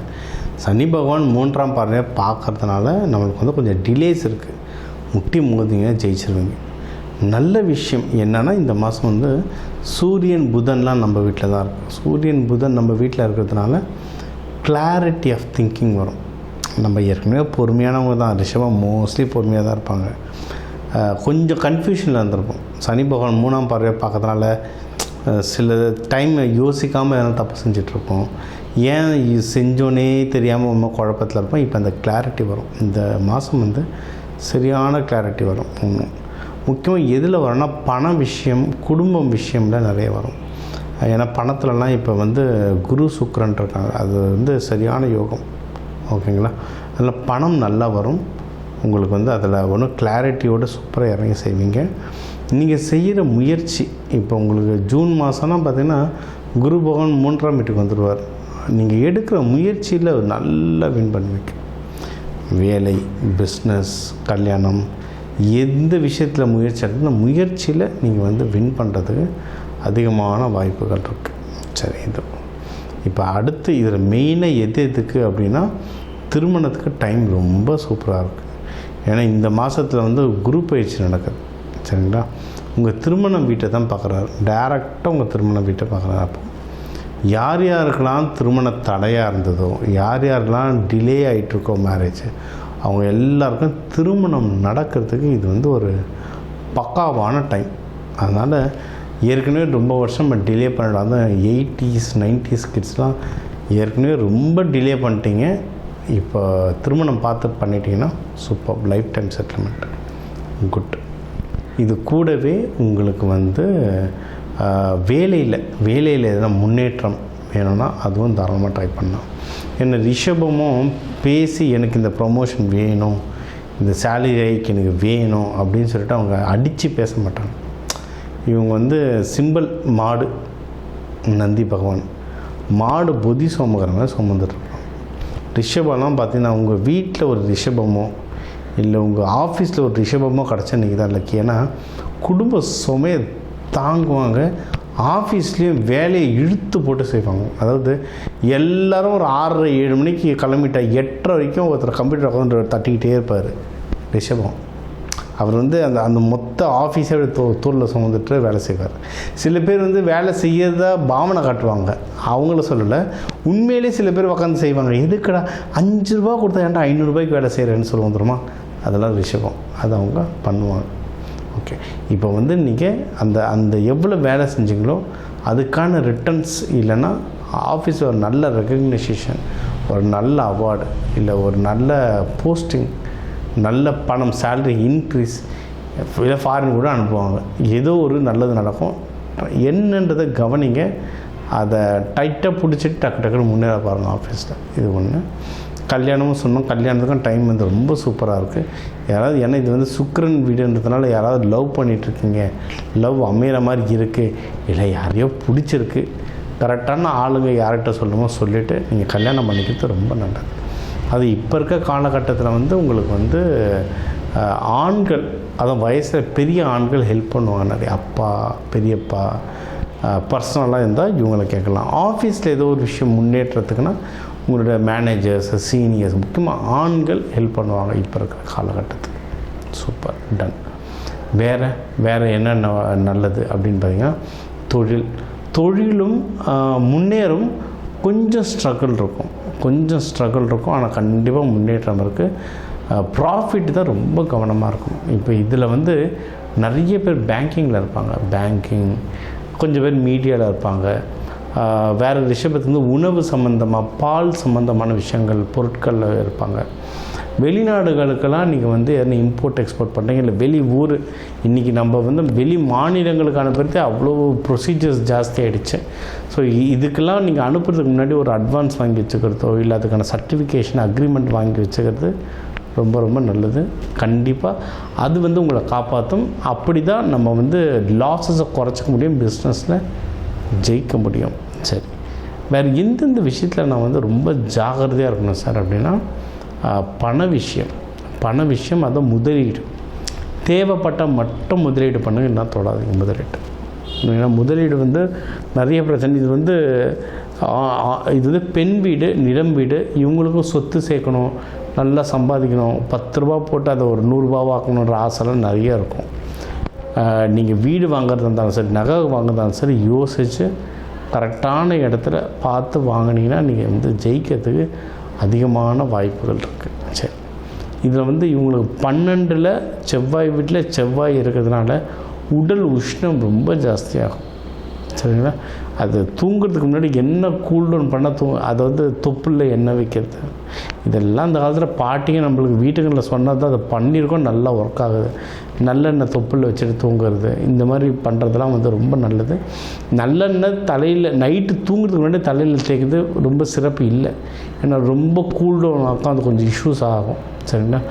சனி பகவான் 3ஆம் பார்வையாக பார்க்கறதுனால நம்மளுக்கு கொஞ்சம் டிலேஸ் இருக்குது. முட்டி மோதிங்க ஜெயிச்சிருவீங்க. நல்ல விஷயம் என்னென்னா, இந்த மாதம் சூரியன் புதன்லாம் நம்ம வீட்டில் தான் இருக்கும். சூரியன் புதன் நம்ம வீட்டில் இருக்கிறதுனால கிளாரிட்டி ஆஃப் திங்கிங் வரும். நம்ம ஏற்கனவே பொறுமையானவங்க தான். ரிஷபம் மோஸ்ட்லி பொறுமையாக தான் இருப்பாங்க. கொஞ்சம் கன்ஃபியூஷனில் இருந்திருக்கும். சனி பகவான் 3ஆம் பார்வையை பார்க்கறதுனால சில டைம் யோசிக்காமல் எதனா தப்பு செஞ்சிட்ருப்போம். ஏன் இது செஞ்சோன்னே தெரியாமல் ரொம்ப குழப்பத்தில் இருப்போம். இப்போ அந்த கிளாரிட்டி வரும். இந்த மாதம் வந்து சரியான கிளாரிட்டி வரும். முக்கியமாக எதில் வரும்னா பண விஷயம், குடும்பம் விஷயம்ல நிறைய வரும். ஏன்னா பணத்துலலாம் இப்போ வந்து குரு சுக்கிரன் இருக்காங்க. அது வந்து சரியான யோகம். ஓகேங்களா? அதில் பணம் நல்லா வரும் உங்களுக்கு. வந்து அதில் ஒன்றும் கிளாரிட்டியோடு சூப்பராக இறங்கி செய்வீங்க. நீங்கள் செய்கிற முயற்சி இப்போ உங்களுக்கு ஜூன் மாதம்னா பார்த்திங்கன்னா குரு பகவான் 3ஆம் வீட்டுக்கு வந்துடுவார். நீங்கள் எடுக்கிற முயற்சியில் நல்லா வின் பண்ணுவீங்க. வேலை, பிஸ்னஸ், கல்யாணம், எந்த விஷயத்தில் முயற்சி எடுத்து அந்த முயற்சியில் நீங்கள் வந்து வின் பண்ணுறதுக்கு அதிகமான வாய்ப்புகள் இருக்குது. சரி, இது இப்போ அடுத்து இதில் மெயினாக எதுக்கு அப்படின்னா திருமணத்துக்கு டைம் ரொம்ப சூப்பராக இருக்குது. ஏன்னா இந்த மாதத்தில் வந்து குரு பயிற்சி நடக்குது. சரிங்களா? உங்கள் திருமண வீட்டை தான் பார்க்குறாரு. டைரெக்டாக உங்கள் திருமண வீட்டை பார்க்குறாரு. அப்போ யார் யாருக்கெல்லாம் திருமண தடையாக இருந்ததோ, யார் யாரெல்லாம் டிலே ஆகிட்டுருக்கோ மேரேஜ், அவங்க எல்லாருக்கும் திருமணம் நடக்கிறதுக்கு இது வந்து ஒரு பக்காவான டைம். அதனால் ஏற்கனவே ரொம்ப வருஷம் டிலே பண்ணிடாத 80s 90s கிட்ஸ்லாம் ஏற்கனவே ரொம்ப டிலே பண்ணிட்டீங்க. இப்போ திருமணம் பார்த்து பண்ணிட்டீங்கன்னா super, life time settlement, good. இது கூடவே உங்களுக்கு வந்து வேலையில் எதனா முன்னேற்றம் வேணும்னா அதுவும் தாராளமாக ட்ரை பண்ணலாம். ஏன்னா ரிஷபமும் பேசி எனக்கு இந்த ப்ரொமோஷன் வேணும், இந்த சேலரி ஹைக் எனக்கு வேணும் அப்படின்னு சொல்லிட்டு அவங்க அடித்து பேச மாட்டாங்க. இவங்க வந்து சிம்பிள் மாடு, நந்தி பகவான் மாடு புத்தி சுமக்கிறவங்க சுமந்துட்டுருக்கோம். ரிஷபம்லாம் பார்த்திங்கன்னா உங்கள் வீட்டில் ஒரு ரிஷபமோ இல்லை உங்கள் ஆஃபீஸில் ஒரு ரிஷபமோ கிடச்சா நீங்கள் தான் லக்கி. ஏன்னா குடும்ப சுமையை தாங்குவாங்க. ஆஃபீஸ்லேயும் வேலையை இழுத்து போட்டு செய்வாங்க. அதாவது எல்லோரும் ஒரு 6:30-7 மணிக்கு கிளம்பிட்டா 8:30 வரைக்கும் ஒருத்தர் கம்ப்யூட்டர் உட்காந்து தட்டிக்கிட்டே இருப்பார் ரிஷபம். அவர் வந்து அந்த மொத்த ஆஃபீஸே தூரில் சுமந்துட்டு வேலை செய்வார். சில பேர் வந்து வேலை செய்யறதா பாவனை காட்டுவாங்க, அவங்கள சொல்லலை. உண்மையிலே சில பேர் உட்காந்து செய்வாங்க. எதுக்கடா 5 ரூபா கொடுத்தா ஏன்டா 500 ரூபாய்க்கு வேலை செய்கிறேன்னு சொல்லுவோம் தெரியுமா? அதெல்லாம் ரிஷபம். அது அவங்க பண்ணுவாங்க. ஓகே, இப்போ வந்து நீங்கள் அந்த எவ்வளோ வேலை செஞ்சீங்களோ அதுக்கான ரிட்டர்ன்ஸ் இல்லைன்னா ஆஃபீஸில் ஒரு நல்ல ரெகக்னிஷேஷன், ஒரு நல்ல அவார்டு, இல்லை ஒரு நல்ல போஸ்டிங், நல்ல பணம், சேலரி இன்க்ரீஸ், இல்லை ஃபாரின் கூட அனுப்புவாங்க. ஏதோ ஒரு நல்லது நடக்கும். என்னன்றதை கவனிங்க. அதை டைட்டாக பிடிச்சிட்டு டக்குன்னு முன்னேற பாருங்கள் ஆஃபீஸில். இது ஒன்று. கல்யாணமும் சொன்னோம். கல்யாணத்துக்கும் டைம் வந்து ரொம்ப சூப்பராக இருக்குது. யாராவது, ஏன்னா இது வந்து சுக்கிரன் வீடுன்றதுனால யாராவது லவ் பண்ணிகிட்ருக்கீங்க, லவ் அமையிற மாதிரி இருக்குது, இல்லை யாரையோ பிடிச்சிருக்கு, கரெக்டான ஆளுங்க யார்கிட்ட சொல்லுமோ சொல்லிவிட்டு நீங்கள் கல்யாணம் பண்ணிக்கிறது ரொம்ப நல்லது. அது இப்போ இருக்க காலகட்டத்தில் வந்து உங்களுக்கு வந்து ஆண்கள், அதுவும் வயசில் பெரிய ஆண்கள் ஹெல்ப் பண்ணுவாங்க. நிறைய அப்பா, பெரியப்பா பர்சனலாக இருந்தால் இவங்களை கேட்கலாம். ஆஃபீஸில் ஏதோ ஒரு விஷயம் முன்னேற்றத்துக்குன்னா உங்களோட மேனேஜர்ஸ், சீனியர்ஸ், முக்கியமாக ஆண்கள் ஹெல்ப் பண்ணுவாங்க இப்போ இருக்கிற காலகட்டத்துக்கு. Super, done. வேறு என்ன நல்லது அப்படின்னு பார்த்தீங்கன்னா தொழிலும் முன்னேறும். கொஞ்சம் ஸ்ட்ரகிள் இருக்கும், ஆனால் கண்டிப்பாக முன்னேற்றம் இருக்குது. ப்ராஃபிட் தான் ரொம்ப கவனமாக இருக்கும். இப்போ இதில் வந்து நிறைய பேர் பேங்கிங்கில் இருப்பாங்க, கொஞ்சம் பேர் மீடியாவில் இருப்பாங்க. வேறு ரிஷபத்துக்கு வந்து உணவு சம்மந்தமாக, பால் சம்மந்தமான விஷயங்கள், பொருட்களில் இருப்பாங்க. வெளிநாடுகளுக்கெல்லாம் நீங்கள் வந்து எதனா இம்போர்ட் எக்ஸ்போர்ட் பண்ணுறீங்க, இல்லை வெளி ஊர், இன்றைக்கி நம்ம வந்து வெளி மாநிலங்களுக்கு அனுப்புறது அவ்வளோ ப்ரொசீஜர்ஸ் ஜாஸ்தி ஆகிடுச்சு. ஸோ இதுக்கெல்லாம் நீங்கள் அனுப்புறதுக்கு முன்னாடி ஒரு அட்வான்ஸ் வாங்கி வச்சுக்கிறதோ, இல்லை அதுக்கான சர்டிஃபிகேஷன் அக்ரிமெண்ட் வாங்கி வச்சுக்கிறது ரொம்ப ரொம்ப நல்லது. கண்டிப்பாக அது வந்து உங்களை காப்பாற்றும். அப்படி தான் நம்ம வந்து லாஸஸை குறைச்சிக்க முடியும், பிஸ்னஸில் ஜெயிக்க முடியும். சரி, வேறு எந்தெந்த விஷயத்தில் நான் வந்து ரொம்ப ஜாகிரதையாக இருக்கணும் சார் அப்படின்னா, பண விஷயம் அதுவும் முதலீடு. தேவைப்பட்டால் மட்டும் முதலீடு பண்ணுங்க, என்ன தொடாதீங்க முதலீடு. ஏன்னா முதலீடு வந்து நிறைய பிரச்சனை. இது வந்து பெண் வீடு, நிலம் வீடு, இவங்களுக்கும் சொத்து சேர்க்கணும், நல்லா சம்பாதிக்கணும். 10 ரூபா போட்டு அதை ஒரு 100 ரூபாவாக்கணுன்ற ஆசைலாம் நிறைய இருக்கும். நீங்கள் வீடு வாங்குறதா இருந்தாலும் சரி, நகை வாங்குறதாலும் சரி, யோசித்து கரெக்டான இடத்துல பார்த்து வாங்கினீங்கன்னா நீங்கள் வந்து ஜெயிக்கிறதுக்கு அதிகமான வாய்ப்புகள் இருக்குது. சரி, இதில் வந்து இவங்களுக்கு 12 செவ்வாய் வீட்டில் செவ்வாய் இருக்கிறதுனால உடல் உஷ்ணம் ரொம்ப ஜாஸ்தியாகும். சரிங்களா? அது தூங்குறதுக்கு முன்னாடி என்ன கூல்டவுன் பண்ண அதை வந்து தொப்புளில் எண்ணெய் வைக்கிறது, இதெல்லாம் அந்த காலத்தில் பாட்டிங்க நம்மளுக்கு வீட்டுகளில் சொன்னது தான் அதை பண்ணியிருக்கோம், நல்லா ஒர்க் ஆகுது. நல்லெண்ணெய் தொப்புளில் வச்சுட்டு தூங்குறது, இந்த மாதிரி பண்ணுறதெல்லாம் வந்து ரொம்ப நல்லது. நல்லெண்ணெய் தலையில் நைட்டு தூங்குறதுக்கு முன்னாடி தலையில் தேய்க்கிறது ரொம்ப சிறப்பு இல்லை. ஏன்னா ரொம்ப கூல்டவுன் ஆகும், அது கொஞ்சம் இஷ்யூஸ் ஆகும். சரிங்களா?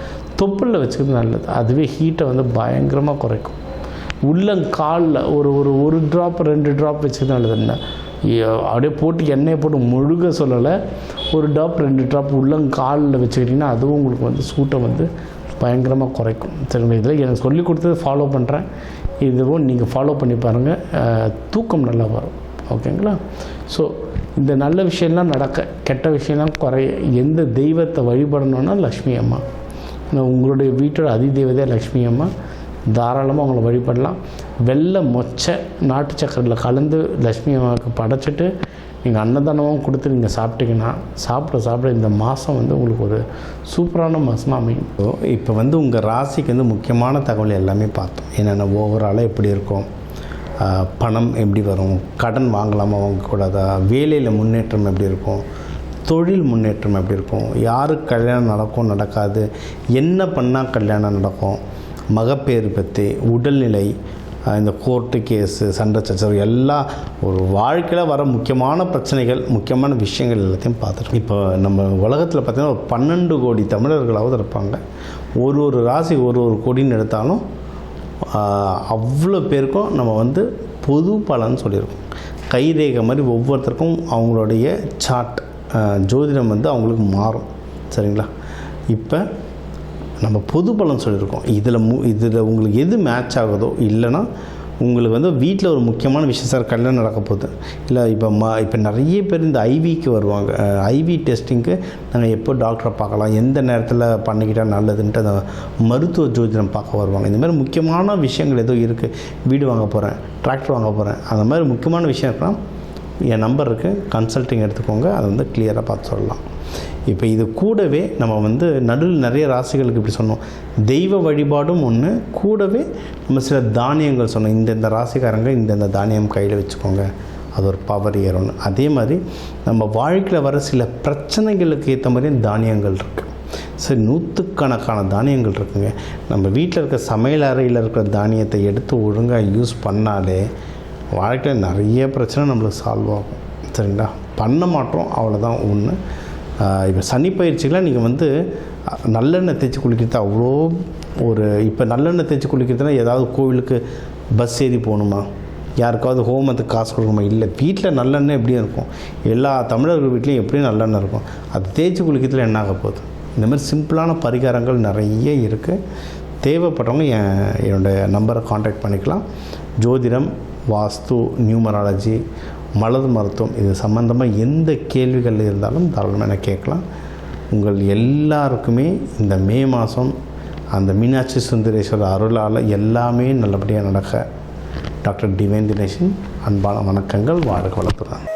தொப்புளில் வச்சுக்கிறது நல்லது. அதுவே ஹீட்டை வந்து பயங்கரமாக குறைக்கும். உள்ளங்காலில் ஒரு ட்ராப் 2 ட்ராப் வச்சுக்கிறது நல்லதுன்னா, அப்படியே போட்டு எண்ணெயை போட்டு முழுக சொல்லலை, ஒரு ட்ராப் 2 ட்ராப் உள்ளங்காலில் வச்சுக்கிட்டிங்கன்னா அதுவும் உங்களுக்கு வந்து சூட்டை வந்து பயங்கரமாக குறைக்கும். சரிங்களா? இதில் எனக்கு சொல்லி கொடுத்தது ஃபாலோ பண்ணுறேன், இதுவும் நீங்கள் ஃபாலோ பண்ணி பாருங்கள், தூக்கம் நல்லா வரும். ஓகேங்களா? ஸோ இந்த நல்ல விஷயம்லாம் நடக்க, கெட்ட விஷயம்லாம் குறைய எந்த தெய்வத்தை வழிபடணுன்னா லக்ஷ்மி அம்மா. உங்களுடைய வீட்டோட அதிதெய்வதே லக்ஷ்மி அம்மா, தாராளமாக அவங்கள வழிபடலாம். வெள்ளை மொச்சை நாட்டு சக்கரையில் கலந்து லக்ஷ்மி அம்மாவுக்கு படைச்சிட்டு நீங்கள் அன்னதானமும் கொடுத்து நீங்கள் சாப்பிட்டீங்கன்னா சாப்பிட இந்த மாதம் வந்து உங்களுக்கு ஒரு சூப்பரான மாதமாக அமையும். இப்போ வந்து உங்கள் ராசிக்கு வந்து முக்கியமான தகவல் எல்லாமே பார்த்தோம். என்னென்ன ஓவராலாக எப்படி இருக்கும், பணம் எப்படி வரும், கடன் வாங்கலாமா வாங்கக்கூடாதா, வேலையில் முன்னேற்றம் எப்படி இருக்கும், தொழில் முன்னேற்றம் எப்படி இருக்கும், யாருக்கு கல்யாணம் நடக்கும் நடக்காது, என்ன பண்ணால் கல்யாணம் நடக்கும், மகப்பேறு பற்றி, உடல்நிலை, இந்த கோர்ட்டு கேஸு, சண்டை சச்சரவு எல்லாம் ஒரு வாழ்க்கையில் வர முக்கியமான பிரச்சனைகள், முக்கியமான விஷயங்கள் எல்லாத்தையும் பார்த்துருக்கோம். இப்போ நம்ம உலகத்தில் பார்த்திங்கன்னா ஒரு 12 கோடி தமிழர்களாவது இருப்பாங்க. ஒரு ராசி ஒரு கோடின்னு எடுத்தாலும் அவ்வளோ பேருக்கும் நம்ம வந்து பொது பலன் சொல்லியிருக்கோம். கைரேகை மாதிரி ஒவ்வொருத்தருக்கும் அவங்களுடைய சார்ட் ஜோதிடம் வந்து அவங்களுக்கு மாறும். சரிங்களா? இப்போ நம்ம பொது பலன் சொல்லியிருக்கோம். இதில் உங்களுக்கு எது மேட்ச் ஆகுதோ, இல்லைன்னா உங்களுக்கு வந்து வீட்டில் ஒரு முக்கியமான விஷயம், சார் கல்யாணம் நடக்க போகுது, இல்லை இப்போ நிறைய பேர் இந்த ஐவிக்கு வருவாங்க. ஐவி டெஸ்டிங்க்கு நாங்கள் எப்போ டாக்டரை பார்க்கலாம், எந்த நேரத்தில் பண்ணிக்கிட்டால் நல்லதுன்ட்டு அந்த மருத்துவ ஜோதிடம் பார்க்க வருவாங்க. இந்த மாதிரி முக்கியமான விஷயங்கள் ஏதோ இருக்குது, வீடு வாங்க போகிறேன், டிராக்டர் வாங்க போகிறேன், அந்த மாதிரி முக்கியமான விஷயம் இருக்கலாம், என் நம்பர் இருக்குது, கன்சல்ட்டிங் எடுத்துக்கோங்க, அதை வந்து கிளியராக பார்த்து சொல்லலாம். இப்போ இது கூடவே நம்ம வந்து நடுவில் நிறைய ராசிகளுக்கு இப்படி சொன்னோம், தெய்வ வழிபாடும் ஒன்று, கூடவே நம்ம சில தானியங்கள் சொன்னோம். இந்தந்த ராசிக்காரங்க இந்தந்த தானியம் கையில் வச்சுக்கோங்க, அது ஒரு பவர் ஏறும்னு. அதே மாதிரி நம்ம வாழ்க்கையில் வர சில பிரச்சனைகளுக்கு ஏற்ற மாதிரியும் தானியங்கள் இருக்குது. சரி, 100கணக்கான தானியங்கள் இருக்குங்க. நம்ம வீட்டில் இருக்க சமையல் அறையில் இருக்கிற தானியத்தை எடுத்து ஒழுங்காக யூஸ் பண்ணாலே வாழ்க்கையில் நிறைய பிரச்சனை நம்மளுக்கு சால்வ் ஆகும். சரிங்களா? பண்ண மாட்டோம், அவ்வளோதான் ஒன்று. இப்போ சனி பயிற்சிகளாக நீங்கள் வந்து நல்லெண்ணெய் தேய்ச்சி குளிக்கிறது அவ்வளோ இப்போ நல்லெண்ணெய் தேய்ச்சி குளிக்கிறதுனா ஏதாவது கோவிலுக்கு பஸ் ஏறி போகணுமா, யாருக்காவது ஹோமத்துக்கு காசு கொடுக்கணுமா? இல்லை, வீட்டில் நல்லெண்ணெய் எப்படியும் இருக்கும், எல்லா தமிழர்கள் வீட்லேயும் எப்படியும் நல்லெண்ணெய் இருக்கும். அது தேய்ச்சி குளிக்கிறதுல என்ன ஆக போகுது? இந்த மாதிரி சிம்பிளான பரிகாரங்கள் நிறைய இருக்குது. தேவைப்படுறவங்க என்னோடய நம்பரை காண்டாக்ட் பண்ணிக்கலாம். ஜோதிடம், வாஸ்து, நியூமராலஜி, மலர் மருத்துவம், இது சம்மந்தமாக எந்த கேள்விகள் இருந்தாலும் தாராளமாக எனக்கு கேட்கலாம். உங்கள் எல்லாருக்குமே இந்த மே மாதம் அந்த மீனாட்சி சுந்தரேஸ்வரர் அருளால் எல்லாமே நல்லபடியாக நடக்க டாக்டர் டிவைன் தினேஷன் அன்பான வணக்கங்கள். வாழ்க வளத்துடன்.